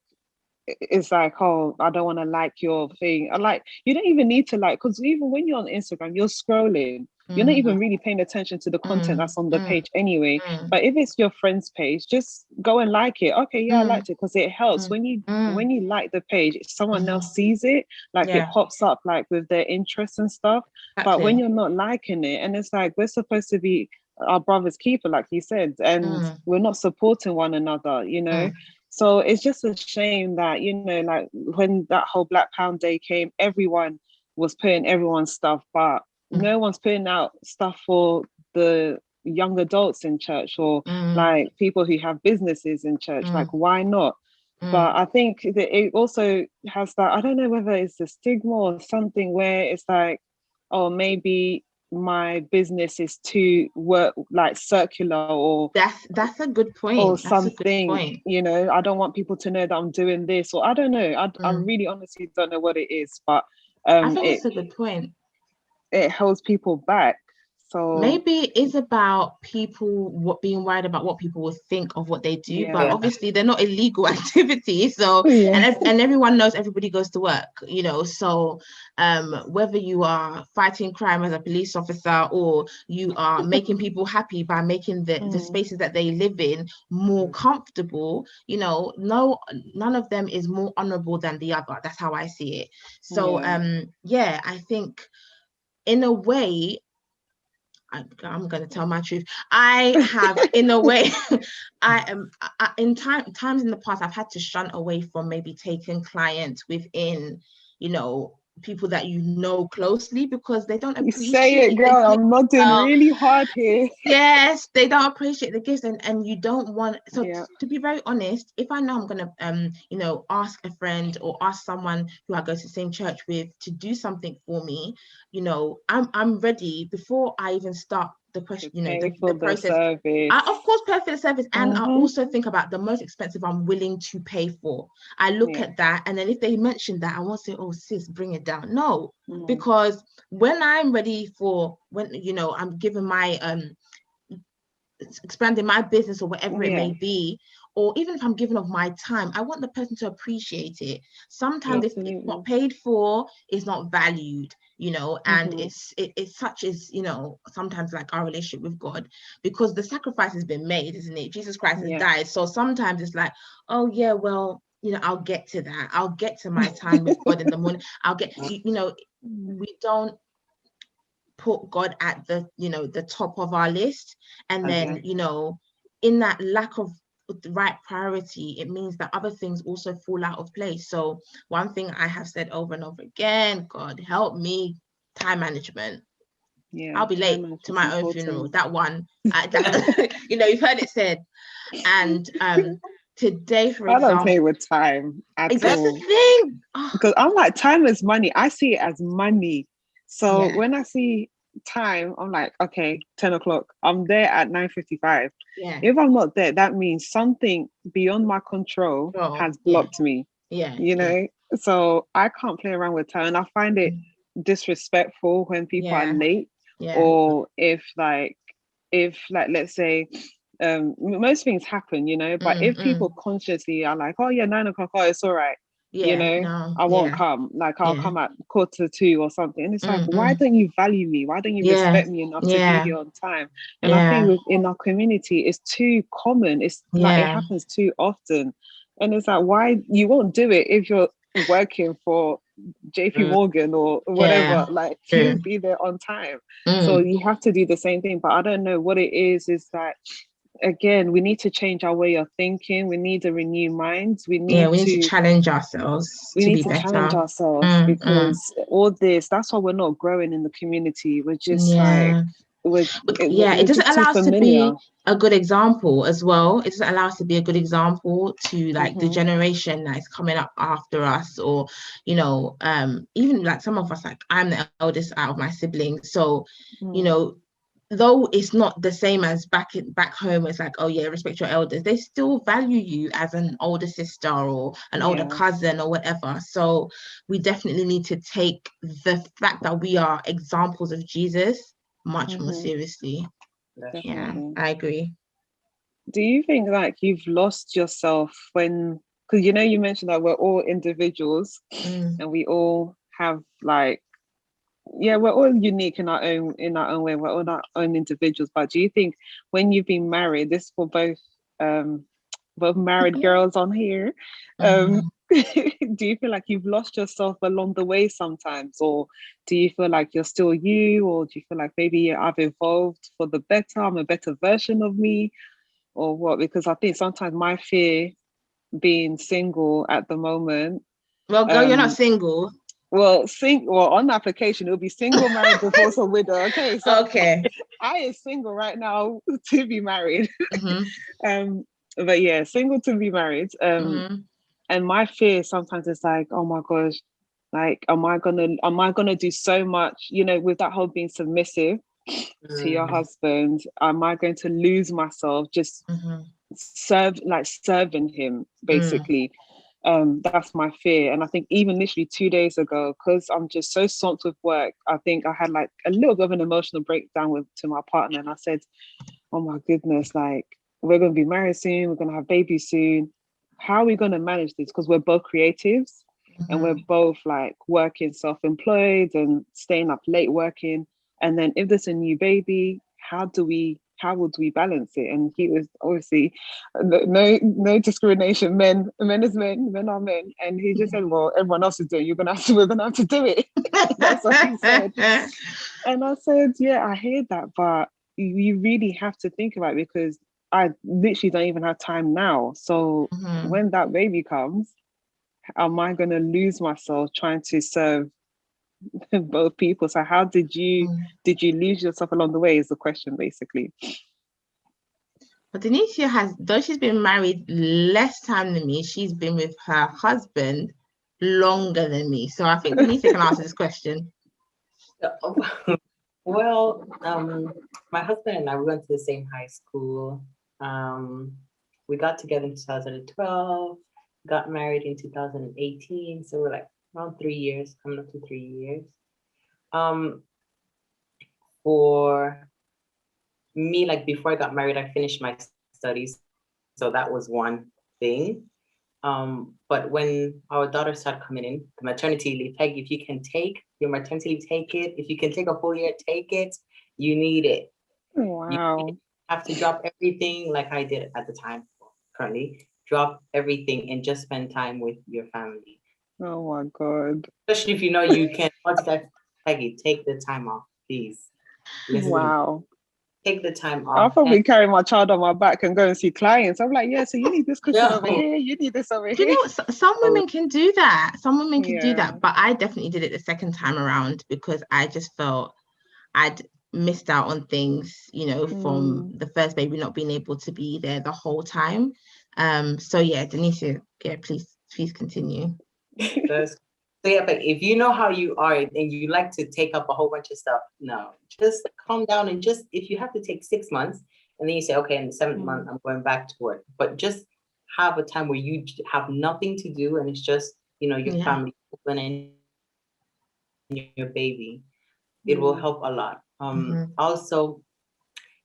it's like, oh, I don't want to like your thing. I like, you don't even need to like, because even when you're on Instagram, you're scrolling. You're not even really paying attention to the content that's on the page anyway. But if it's your friend's page, just go and like it. Okay, I liked it, because it helps when you like the page, if someone else sees it, like it pops up like with their interests and stuff. Exactly. But when you're not liking it, and it's like, we're supposed to be our brother's keeper, like you said, and we're not supporting one another, So it's just a shame that, like when that whole Black Pound Day came, everyone was putting everyone's stuff, but no one's putting out stuff for the young adults in church, or like people who have businesses in church. Like, why not? But I think that it also has that, I don't know whether it's a stigma or something, where it's like, oh, maybe my business is too work like circular or That's a good point. or That's a good something, point. you know, I don't want people to know that I'm doing this, or I don't know. I really honestly don't know what it is, but I think it that's a good point. it holds people back. So Maybe it's about people being worried about what people will think of what they do, but yeah, obviously they're not illegal activities. So yeah, and everyone knows everybody goes to work, you know. So whether you are fighting crime as a police officer or you are making people happy by making the spaces that they live in more comfortable, you know, none of them is more honorable than the other. That's how I see it. So yeah, I think in a way, I'm going to tell my truth. I have, in a way, times in the past, I've had to shun away from maybe taking clients within, you know, people that you know closely because they don't you say it, appreciate the girl. gift. I'm nodding really hard here. Yes, they don't appreciate the gifts, and you don't want. So Yeah, to be very honest, if I know I'm gonna you know, ask a friend or ask someone who I go to the same church with to do something for me, you know, I'm ready before I even start the question, to you know, pay the for the process. service. I of course pay for the service, and I also think about the most expensive I'm willing to pay for. I look at that, and then if they mention that, I won't say, "Oh, sis, bring it down." No, because when I'm ready for, when you know, I'm giving my expanding my business or whatever it may be, or even if I'm giving of my time, I want the person to appreciate it. Sometimes if it's not paid for, it's not valued, you know, and it's such as, you know, sometimes like our relationship with God, because the sacrifice has been made, isn't it? Jesus Christ has died. So sometimes it's like, oh yeah, well, you know, I'll get to that. I'll get to my time with God in the morning. I'll get, you know, we don't put God at the, you know, the top of our list, and then you know, in that lack of the right priority, it means that other things also fall out of place. So one thing I have said over and over again, God help me, time management. I'll be late to my own funeral. That one, you know, you've heard it said. And today, for I don't example, play with time at that's all. the thing. Because I'm like, time is money. I see it as money. So when I see time, I'm like, okay, 10 o'clock. I'm there at 9:55. If I'm not there, that means something beyond my control has blocked me. You know? So I can't play around with time. And I find it disrespectful when people are late, or if like let's say most things happen, you know, but if people consciously are like, oh yeah, 9 o'clock, oh it's all right, you know, I won't come, like I'll come at 1:45 or something, and it's like, why don't you value me, why don't you respect me enough to be here on time? And I think within our community it's too common, it's like it happens too often, and it's like, why you won't do it if you're working for JP Morgan or whatever, like you'll be there on time. So you have to do the same thing. But I don't know what it is that, again, we need to change our way of thinking. We need to renew minds. We need to challenge ourselves to be better. challenge ourselves, because all this, that's why we're not growing in the community. We're just like, it doesn't allow us to be a good example as well. It doesn't allow us to be a good example to like the generation that is coming up after us, or you know, even like some of us, like I'm the eldest out of my siblings, so you know, though it's not the same as back home, it's like, oh yeah, respect your elders, they still value you as an older sister or an older cousin or whatever. So we definitely need to take the fact that we are examples of Jesus much more seriously. Definitely. I agree. Do you think like you've lost yourself when, because you know, you mentioned that we're all individuals and we all have like, we're all unique in our own way, we're all our own individuals, but do you think when you've been married, this for both married girls on here, do you feel like you've lost yourself along the way sometimes, or do you feel like you're still you, or do you feel like maybe I've evolved for the better, I'm a better version of me, or what? Because I think sometimes my fear being single at the moment. Well, girl, you're not single. Well, on the application it'll be single, married, divorced, or widow. Okay, so I is single right now to be married. But yeah, single to be married. And my fear sometimes is like, oh my gosh, Like, am I gonna do so much, with that whole being submissive to your husband? Am I going to lose myself just serving him, basically? That's my fear. And I think even literally 2 days ago, because I'm just so swamped with work, I think I had like a little bit of an emotional breakdown to my partner, and I said, oh my goodness, like, we're going to be married soon, we're going to have babies soon. How are we going to manage this? Because we're both creatives and we're both like working self-employed and staying up late working. And then if there's a new baby, how would we balance it? And he was obviously no discrimination. Men is men are men. And he just said, well, everyone else is doing it. We're gonna have to do it. That's what he said. And I said, yeah, I hear that, but you really have to think about it, because I literally don't even have time now. So when that baby comes, am I going to lose myself trying to serve both people? So how did you lose yourself along the way is the question, basically. But Denisha though she's been married less time than me, she's been with her husband longer than me. So I think Denisha can answer this question. Well, my husband and I, we went to the same high school. We got together in 2012, got married in 2018. So we're like around 3 years, coming up to 3 years. For me, like before I got married, I finished my studies. So that was one thing. But when our daughter started coming in, the maternity leave, Peggy, if you can take your maternity leave, take it. If you can take a full year, take it. You need it. Wow. You have to drop everything, like I did at the time, currently. Drop everything and just spend time with your family. Oh my God. Especially if you know you can. Peggy, take the time off, please. Listen, wow. Take the time off. I'll probably carry my child on my back and go and see clients. I'm like, yeah, so you need this cushion over here, you need this over here. Do you know what? Some women can do that. Some women can do that, but I definitely did it the second time around because I just felt I'd missed out on things, from the first baby not being able to be there the whole time. So yeah, Denisha, please continue. So yeah, but if you know how you are and you like to take up a whole bunch of stuff, no, just calm down and just, if you have to take 6 months and then you say, okay, in the 7th month, I'm going back to work, but just have a time where you have nothing to do and it's just, your family and your baby. It will help a lot. Also,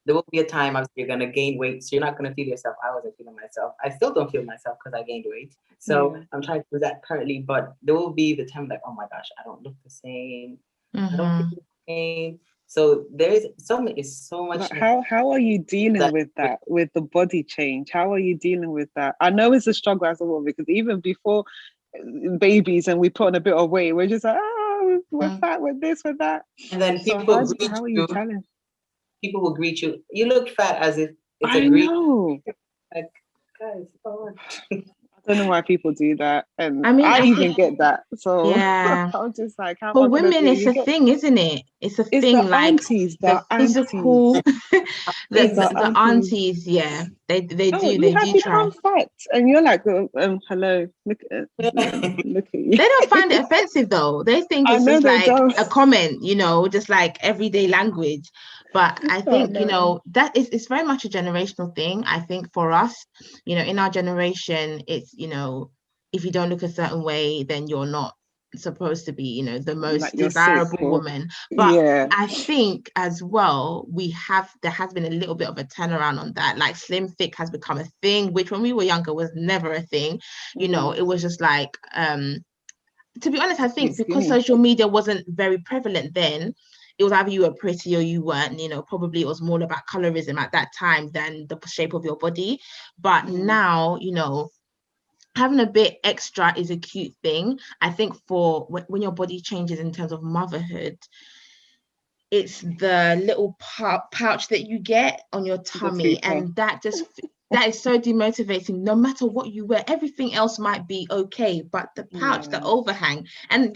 there will be a time you're going to gain weight, so you're not going to feel yourself. I wasn't feeling myself. I still don't feel myself because I gained weight. So I'm trying to do that currently, but there will be the time like, oh my gosh, I don't look the same. I don't feel the same. So there's so much. How are you dealing with that, with the body change? How are you dealing with that? I know it's a struggle as a woman because even before babies and we put on a bit of weight, we're just like, we're fat, we're this, we're that. And then how are you challenged? People will greet you. You look fat, as if it's a greet. Know. Like, guys, I don't know why people do that, and I even get that. So I'm just like, how for women, it's a thing, isn't it? It's a thing. The like aunties, the physical, the aunties. Yeah, they do. You have become fat, and you're like, hello, look at you. They don't find it offensive though. They think it's just like a comment, just like everyday language. But I think, that it's very much a generational thing. I think for us, in our generation, it's, if you don't look a certain way, then you're not supposed to be, the most desirable woman. But I think as well, there has been a little bit of a turnaround on that. Like slim thick has become a thing, which when we were younger was never a thing. It was just like, to be honest, I think because social media wasn't very prevalent then, it was either you were pretty or you weren't. Probably it was more about colorism at that time than the shape of your body. But now, having a bit extra is a cute thing. I think for when your body changes in terms of motherhood, it's the little pouch that you get on your tummy, and that is so demotivating. No matter what you wear, everything else might be okay, but the pouch, the overhang. And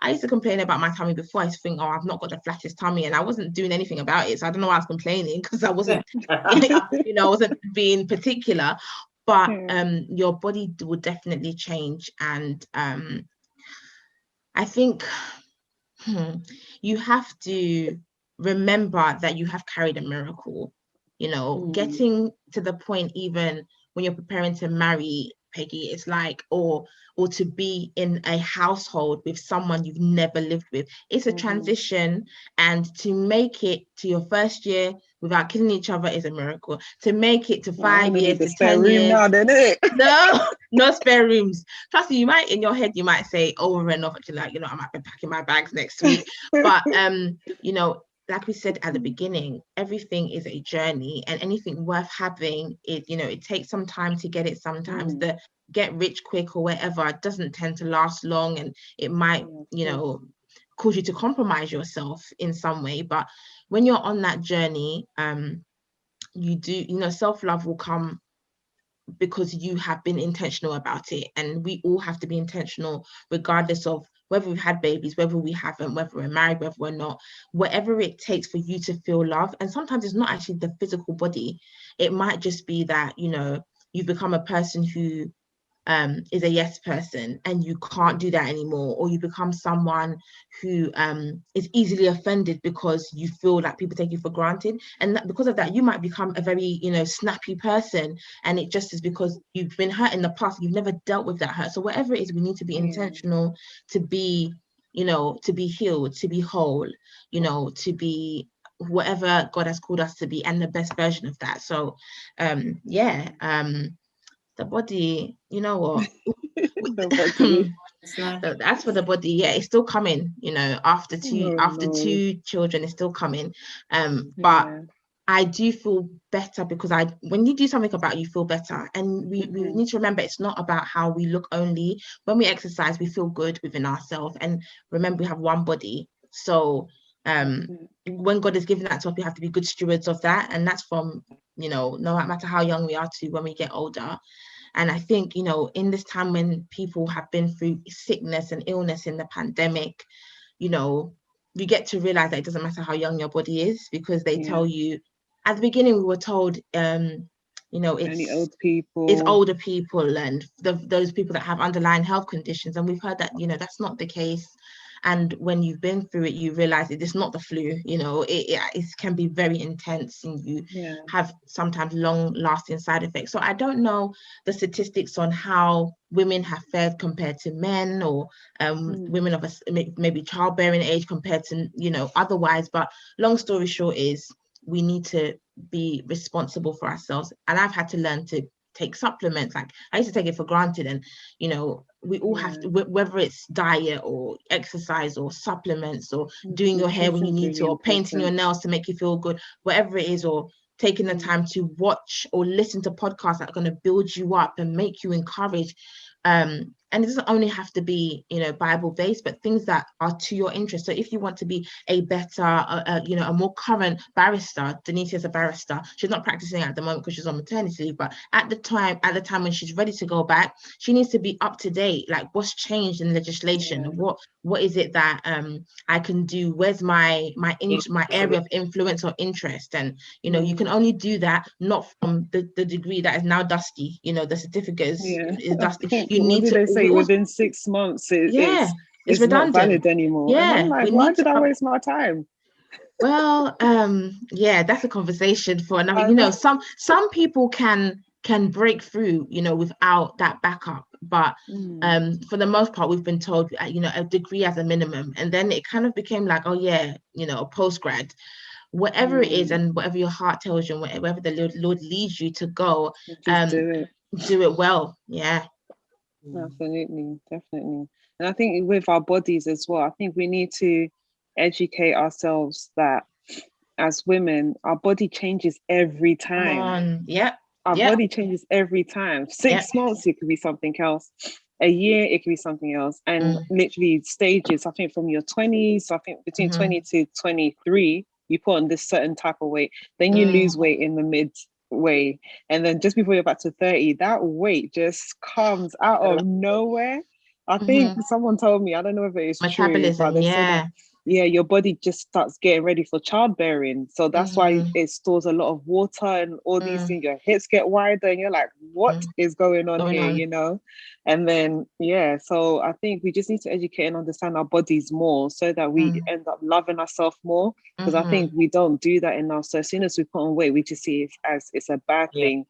I used to complain about my tummy before. I used to think, I've not got the flattest tummy, and I wasn't doing anything about it. So I don't know why I was complaining, because I wasn't, I wasn't being particular. But your body will definitely change, and I think you have to remember that you have carried a miracle. Getting to the point, even when you're preparing to marry, Peggy, it's like, or to be in a household with someone you've never lived with. It's a transition, and to make it to your first year without killing each other is a miracle. To make it to 5 years, to 10 years. Now, it? No spare rooms. Trust me, in your head, you might say over and over, like, I might be packing my bags next week. But, like we said at the beginning, everything is a journey, and anything worth having, it takes some time to get it. Sometimes the get rich quick or whatever doesn't tend to last long, and it might, cause you to compromise yourself in some way. But when you're on that journey, you do, self-love will come because you have been intentional about it. And we all have to be intentional, regardless of whether we've had babies, whether we haven't, whether we're married, whether we're not, whatever it takes for you to feel love. And sometimes it's not actually the physical body. It might just be that, you've become a person who is a yes person, and you can't do that anymore, or you become someone who is easily offended because you feel like people take you for granted, and because of that you might become a very snappy person, and it just is because you've been hurt in the past, you've never dealt with that hurt. So whatever it is, we need to be intentional to be to be healed, to be whole, to be whatever God has called us to be, and the best version of that. So the body, you know what? That's for the body. Yeah, it's still coming. After two children, it's still coming. But I do feel better because when you do something about it, you feel better. And we need to remember, it's not about how we look only. When we exercise, we feel good within ourselves. And remember, we have one body. So when God has given that to us, we have to be good stewards of that. And that's from, no matter how young we are to when we get older. And I think, in this time when people have been through sickness and illness in the pandemic, you get to realize that it doesn't matter how young your body is, because they tell you, at the beginning we were told, it's older people and those people that have underlying health conditions. And we've heard that, that's not the case. And when you've been through it, you realize it's not the flu. It can be very intense, and you have sometimes long-lasting side effects. So I don't know the statistics on how women have fared compared to men, or women of maybe childbearing age compared to otherwise. But long story short is, we need to be responsible for ourselves. And I've had to learn to take supplements. Like, I used to take it for granted, and we all have to, whether it's diet or exercise or supplements, or doing your hair when you need to, or painting your nails to make you feel good, whatever it is, or taking the time to watch or listen to podcasts that are going to build you up and make you encouraged. And it doesn't only have to be, Bible based, but things that are to your interest. So if you want to be a better, a more current barrister, Denise is a barrister. She's not practicing at the moment because she's on maternity leave, but at the time when she's ready to go back, she needs to be up to date. Like, what's changed in legislation? What is it that I can do? Where's my area of influence or interest? And you can only do that not from the degree that is now dusty. The certificate is dusty. You need to say within 6 months. It's redundant. Not valid anymore. Yeah, and I'm like, why did I waste my time? Well, that's a conversation for another. Some people can break through, without that backup. But for the most part, we've been told, a degree as a minimum, and then it kind of became like, a postgrad. Whatever it is, and whatever your heart tells you, and wherever the Lord leads you to go, do it well. Yeah. Absolutely, definitely. And I think with our bodies as well, I think we need to educate ourselves that as women, our body changes every time. Our body changes every time. 6 months, it could be something else. A year, it could be something else. And literally stages, I think from your 20s, I think between 20 to 23, you put on this certain type of weight. Then you lose weight in the midway. And then just before you're back to 30, that weight just comes out of nowhere. I think someone told me, I don't know if it's true, but they said that yeah, your body just starts getting ready for childbearing. So that's why it stores a lot of water and all these things. Your hips get wider and you're like, what is going on here, you know? And then, yeah, so I think we just need to educate and understand our bodies more so that we end up loving ourselves more. Because I think we don't do that enough. So as soon as we put on weight, we just see it as it's a bad thing.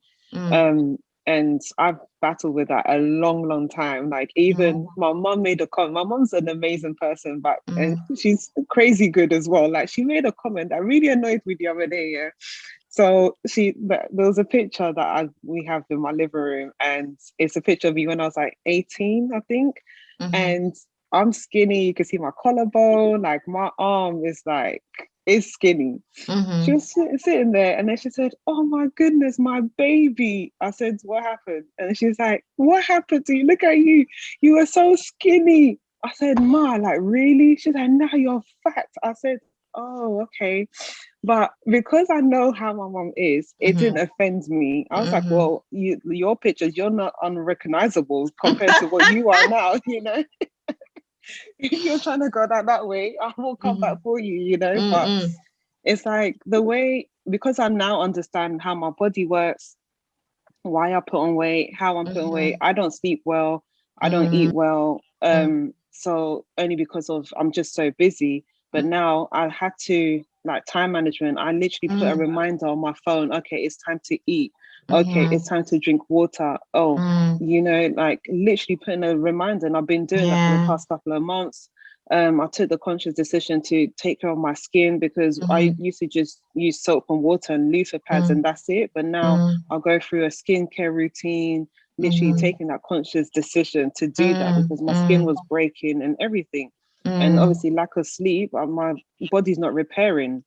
And I've battled with that a long time. Like even my mom made a comment. My mom's an amazing person, but and she's crazy good as well. Like she made a comment that really annoyed me the other day. Yeah. So there was a picture that we have in my living room, and it's a picture of me when I was like 18, I think. And I'm skinny. You can see my collarbone. Like my arm is skinny. She was sitting there, and then she said, "Oh my goodness, my baby." I said, "What happened?" And she's like, "What happened to you? Look at you. You were so skinny." I said, "Ma, like really?" She's like, "Now you're fat." I said, "Oh, okay." But because I know how my mom is, it didn't offend me. I was like, "Well, your pictures, you're not unrecognizable compared to what you are now, you know." If you're trying to go that way, I will come back for you, you know. But it's like the way, because I now understand how my body works, why I put on weight, how I'm putting weight. I don't sleep well, I don't eat well. So only because of I'm just so busy. But now I had to like time management. I literally put a reminder on my phone. Okay, it's time to eat. Okay, it's time to drink water. Oh, you know, like literally putting a reminder. And I've been doing that for the past couple of months. I took the conscious decision to take care of my skin because I used to just use soap and water and loofah pads and that's it. But now I'll go through a skincare routine, literally taking that conscious decision to do that because my skin was breaking and everything. And obviously lack of sleep, my body's not repairing.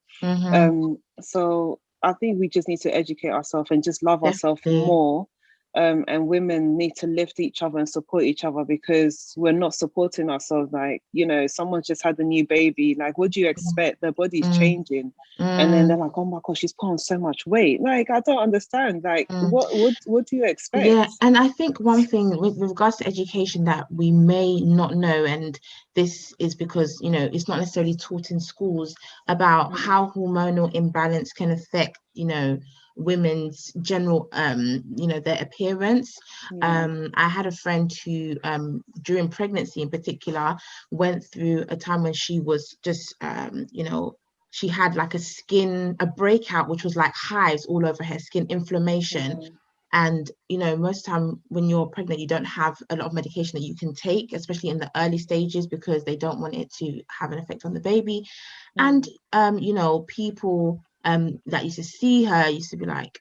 So I think we just need to educate ourselves and just love ourselves more. And women need to lift each other and support each other because we're not supporting ourselves. Like, you know, someone's just had a new baby. Like, what do you expect? Their body's changing. And then they're like, oh my gosh, she's put on so much weight. Like, I don't understand. Like, what do you expect? Yeah, and I think one thing with regards to education that we may not know, and this is because, you know, it's not necessarily taught in schools about how hormonal imbalance can affect, you know, women's general you know, their appearance. I had a friend who during pregnancy in particular went through a time when she was just you know, she had like a breakout which was like hives all over her skin, inflammation. And, you know, most time when you're pregnant, you don't have a lot of medication that you can take, especially in the early stages, because they don't want it to have an effect on the baby. And, you know, people that used to see her used to be like,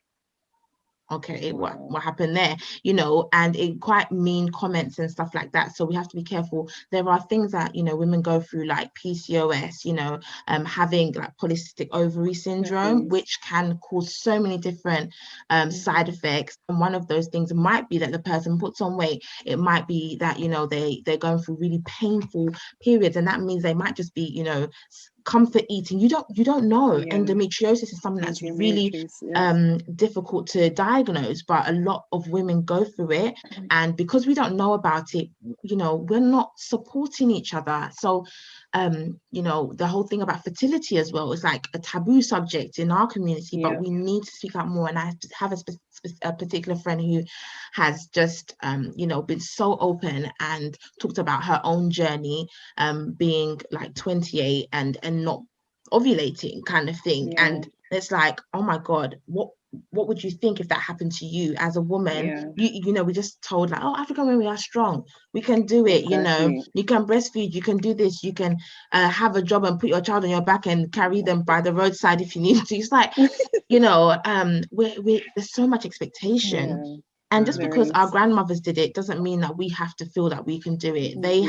okay, what happened there, you know, and it quite mean comments and stuff like that. So we have to be careful. There are things that, you know, women go through like PCOS, you know, having like polycystic ovary syndrome, which can cause so many different side effects. And one of those things might be that the person puts on weight. It might be that, you know, they're going through really painful periods, and that means they might just be, you know, comfort eating. You don't know. Endometriosis is something that's really difficult to diagnose, but a lot of women go through it, and because we don't know about it, you know, we're not supporting each other. So you know, the whole thing about fertility as well is like a taboo subject in our community, but we need to speak out more. And I have a particular friend who has just you know, been so open and talked about her own journey, being like 28 and not ovulating kind of thing. And it's like, oh my God, what would you think if that happened to you as a woman? You know, we just told like, oh, African women are strong, we can do it. You know, you can breastfeed, you can do this, you can have a job and put your child on your back and carry them by the roadside if you need to. It's like, you know, there's so much expectation. And just because our grandmothers did it doesn't mean that we have to feel that we can do it. They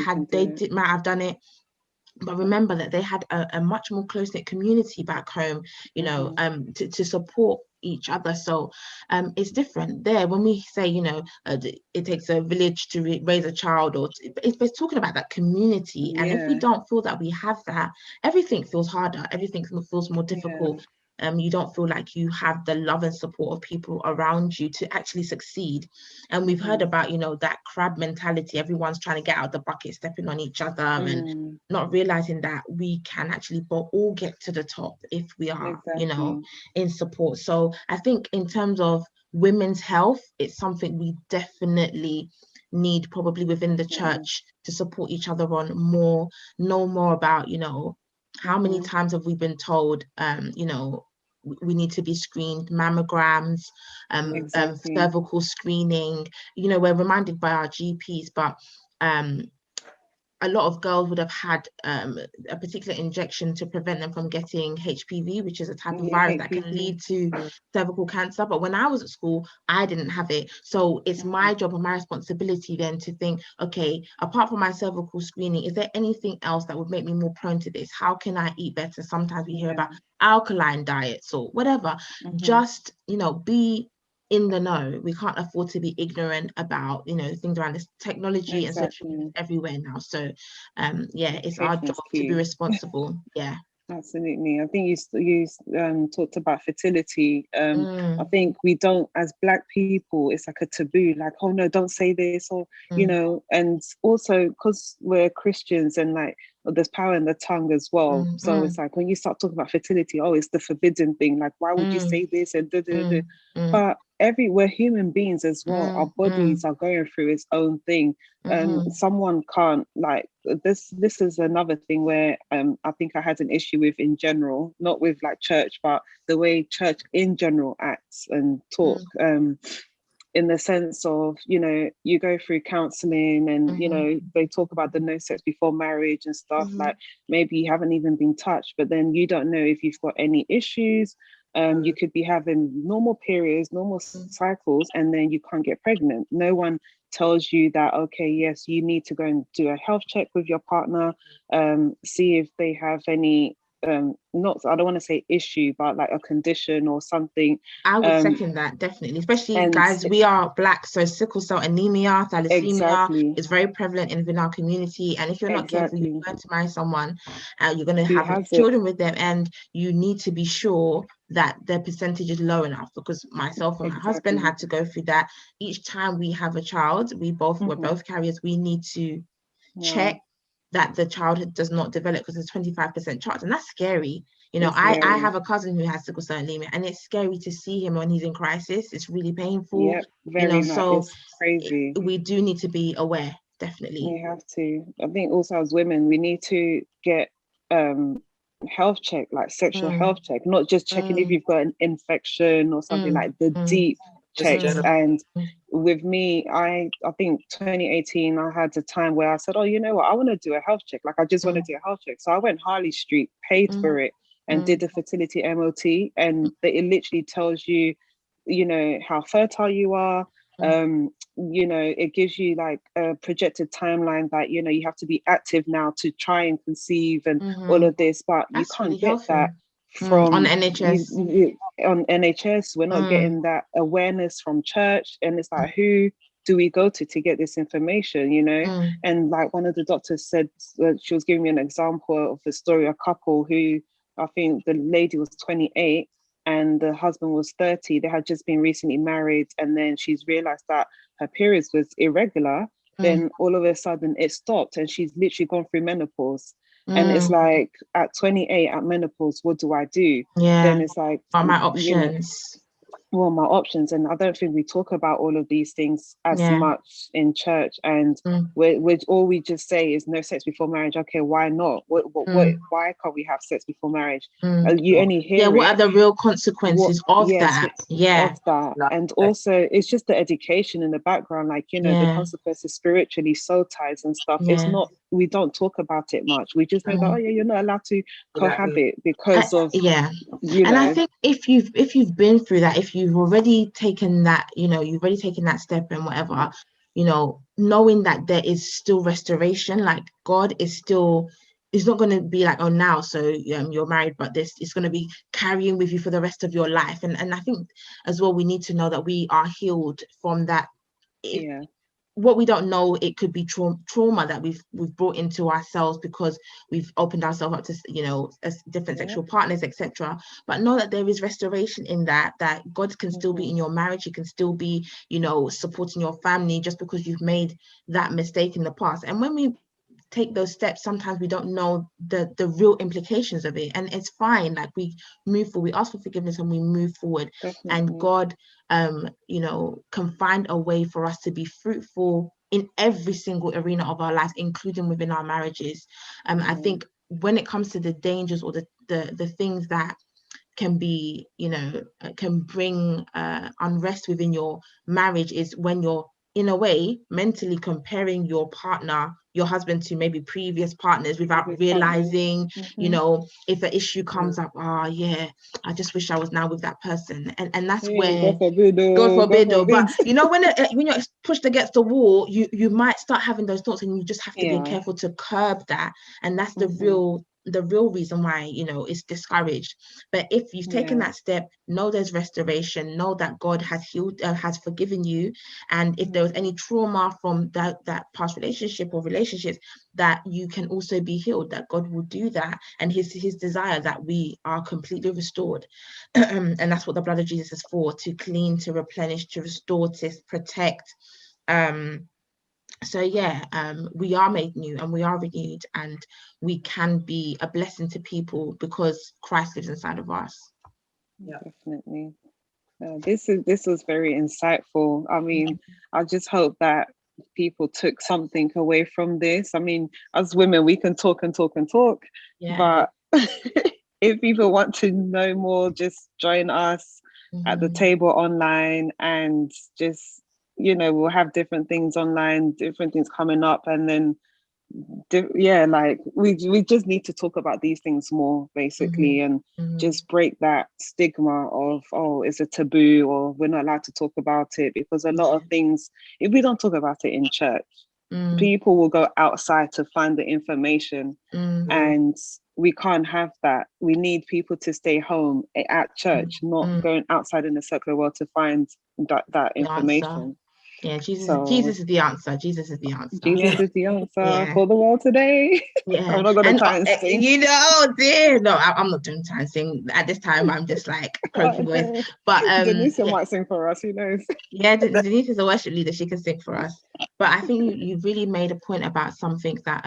might have done it, but remember that they had a much more close-knit community back home, you know, to support each other. So it's different there when we say, you know, it takes a village to raise a child, or it's talking about that community. And if we don't feel that we have that, everything feels harder, everything feels more difficult. you don't feel like you have the love and support of people around you to actually succeed. And we've heard about, you know, that crab mentality. Everyone's trying to get out of the bucket, stepping on each other, and not realizing that we can actually all get to the top if we are, you know, in support. So I think in terms of women's health, it's something we definitely need probably within the church to support each other on more, know more about, you know, how many times have we been told, you know, we need to be screened, mammograms, cervical screening, you know, we're reminded by our GPs, but a lot of girls would have had a particular injection to prevent them from getting HPV, which is a type of virus that can lead to cervical cancer. But when I was at school, I didn't have it. So it's my job and my responsibility then to think, okay, apart from my cervical screening, is there anything else that would make me more prone to this? How can I eat better? Sometimes we hear about alkaline diets or whatever. Just, you know, be in the know. We can't afford to be ignorant about, you know, things around this technology and social media everywhere now. So yeah, it's our job to be responsible. Absolutely. I think you talked about fertility. I think we don't, as Black people, it's like a taboo, like, oh no, don't say this, or you know, and also because we're Christians and like there's power in the tongue as well. So it's like when you start talking about fertility, oh, it's the forbidden thing. Like, why would you say this? And but we're human beings as well. Our bodies are going through its own thing. Someone can't, like, this is another thing where I think I had an issue with in general, not with like church, but the way church in general acts and talk. In the sense of, you know, you go through counseling and, you know, they talk about the no sex before marriage and stuff, like maybe you haven't even been touched, but then you don't know if you've got any issues. You could be having normal periods, normal cycles, and then you can't get pregnant. No one tells you that, okay, yes, you need to go and do a health check with your partner, see if they have any not, I don't want to say issue, but like a condition or something. I would second that, definitely, especially guys, we are Black, so sickle cell anemia, thalassemia is very prevalent in our community, and if you're not careful, you're going to marry someone, you're going to have children with them, and you need to be sure that their percentage is low enough, because myself and my husband had to go through that. Each time we have a child, we're both carriers, we need to check that the child does not develop, because there's 25% chance, and that's scary. You know, I have a cousin who has sickle cell anemia, and it's scary to see him when he's in crisis. It's really painful. You know, so it's crazy. We do need to be aware, definitely. We have to. I think also as women, we need to get health check, like sexual health check, not just checking if you've got an infection or something, like the deep checks. And with me, I think 2018, I had a time where I said, oh, you know what, I want to do a health check. Like, I just want to do a health check. So I went Harley Street, paid for it, and did the fertility MOT. And it literally tells you, you know, how fertile you are. You know, it gives you like a projected timeline that, you know, you have to be active now to try and conceive and all of this, but you can't really get that from on NHS. On NHS. We're not getting that awareness from church, and it's like, who do we go to get this information, you know? And like one of the doctors said, she was giving me an example of the story of a couple who, I think the lady was 28 and the husband was 30. They had just been recently married, and then she's realized that her periods was irregular. Then all of a sudden it stopped, and she's literally gone through menopause. And it's like, at 28, at menopause, what do I do? Then it's like, what are my options? Well, my options. And I don't think we talk about all of these things as much in church. And we're all we just say is no sex before marriage. Okay, why not? Why can't we have sex before marriage? You only hear what are the real consequences of that? Of that. And also, it's just the education in the background, like, you know, the consequences spiritually, soul ties and stuff. It's not, we don't talk about it much. We just know that, oh yeah, you're not allowed to cohabit because of you know. And I think if you've been through that, if you've already taken that, you know, you've already taken that step and whatever, you know, knowing that there is still restoration, like God is still, it's not going to be like, oh, now so you're married, but this is going to be carrying with you for the rest of your life. And I think as well, we need to know that we are healed from that. what we don't know, it could be trauma that we've brought into ourselves because we've opened ourselves up to, you know, as different sexual partners, etc. But know that there is restoration in that God can still be in your marriage. He can still be, you know, supporting your family just because you've made that mistake in the past. And when we take those steps, sometimes we don't know the real implications of it, and it's fine. Like, we move forward, we ask for forgiveness, and we move forward. Definitely. And God you know, can find a way for us to be fruitful in every single arena of our lives, including within our marriages. I think when it comes to the dangers or the things that can be, you know, can bring unrest within your marriage, is when you're, in a way, mentally comparing your partner, your husband, to maybe previous partners without realizing, you know, if an issue comes up, yeah, I just wish I was now with that person. And that's where, God forbid, but you know, when you're pushed against the wall, you might start having those thoughts, and you just have to be careful to curb that. And that's the real reason why, you know, it's discouraged. But if you've taken that step, know there's restoration, know that God has healed, has forgiven you. And if there was any trauma from that past relationship or relationships, that you can also be healed, that God will do that. And his desire that we are completely restored. And that's what the blood of Jesus is for, to clean, to replenish, to restore, to protect. So yeah, we are made new and we are renewed, and we can be a blessing to people because Christ lives inside of us. Yeah, definitely. This was very insightful. I mean, I just hope that people took something away from this. I mean, as women, we can talk and talk and talk, but if people want to know more, just join us at the table online, and just, you know, we'll have different things online, different things coming up, and then like we just need to talk about these things more, basically, and just break that stigma of, oh, it's a taboo, or we're not allowed to talk about it, because a lot of things, if we don't talk about it in church, people will go outside to find the information, and we can't have that. We need people to stay home at church, not going outside in the secular world to find that information. Yeah, Jesus is the answer. Jesus is the answer. Jesus is the answer for the world today. I'm not going to try and sing. You know, oh dear. No, I'm not doing try and sing. At this time, I'm just like croaky voice. But Denise might sing for us, who knows? Yeah, Denise is a worship leader. She can sing for us. But I think you really made a point about something that,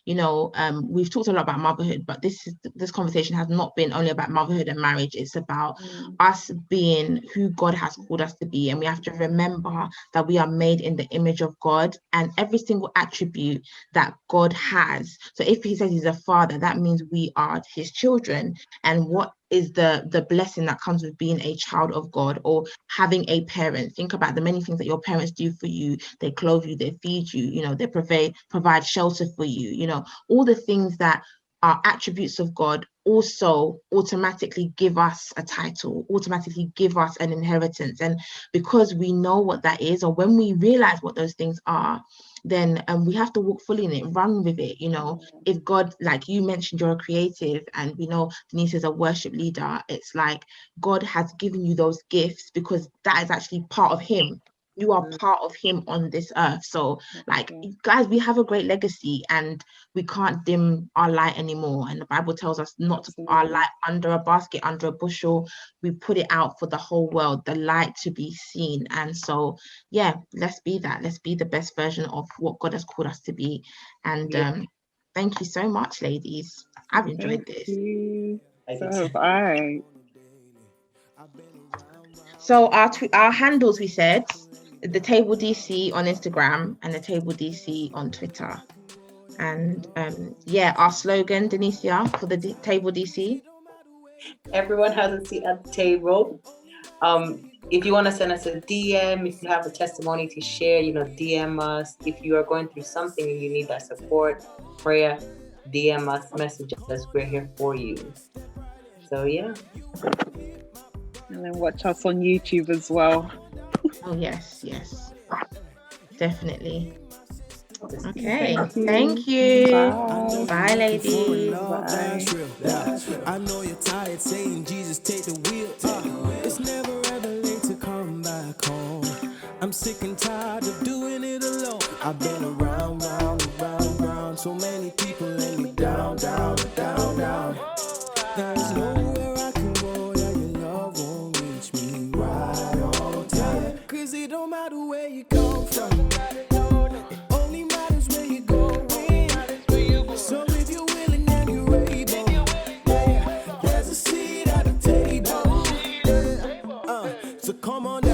you know, we've talked a lot about motherhood, but this conversation has not been only about motherhood and marriage. It's about us being who God has called us to be. And we have to remember that we are made in the image of God, and every single attribute that God has. So if he says he's a father, that means we are his children. And what is the blessing that comes with being a child of God, or having a parent? Think about the many things that your parents do for you. They clothe you, they feed you, you know, they provide shelter for you, you know, all the things that are attributes of God also automatically give us a title, automatically give us an inheritance. And because we know what that is, or when we realize what those things are, then we have to walk fully in it, run with it. You know, if God, like you mentioned, you're a creative, and we know Denise is a worship leader, it's like God has given you those gifts because that is actually part of him. You are part of him on this earth. So like, guys, we have a great legacy, and we can't dim our light anymore. And the Bible tells us not to put our light under a basket, under a bushel. We put it out for the whole world, the light to be seen. And so, yeah, let's be that. Let's be the best version of what God has called us to be. And thank you so much, ladies. I've enjoyed this. So have I. So our handles, we said, the Table DC on Instagram and the Table DC on Twitter. And yeah, our slogan, Denicia, for the Table DC. Everyone has a seat at the table. If you want to send us a DM, if you have a testimony to share, you know, DM us. If you are going through something and you need that support, prayer, DM us, message us. We're here for you. So yeah. And then watch us on YouTube as well. Oh yes, definitely. Okay, thank you. Bye ladies. Bye. I know you're tired saying Jesus take the wheel. It's never ever late to come back home. I'm I'm sick and tired of doing it alone. I've been around, round, around, round. So many people let me down, down, down, down. There's nowhere I can go that your love won't reach me right on time. Cause it don't matter where you come from. It only matters where you're going. So if you're willing and you're able, yeah, there's a seat at the table. Yeah. So come on down.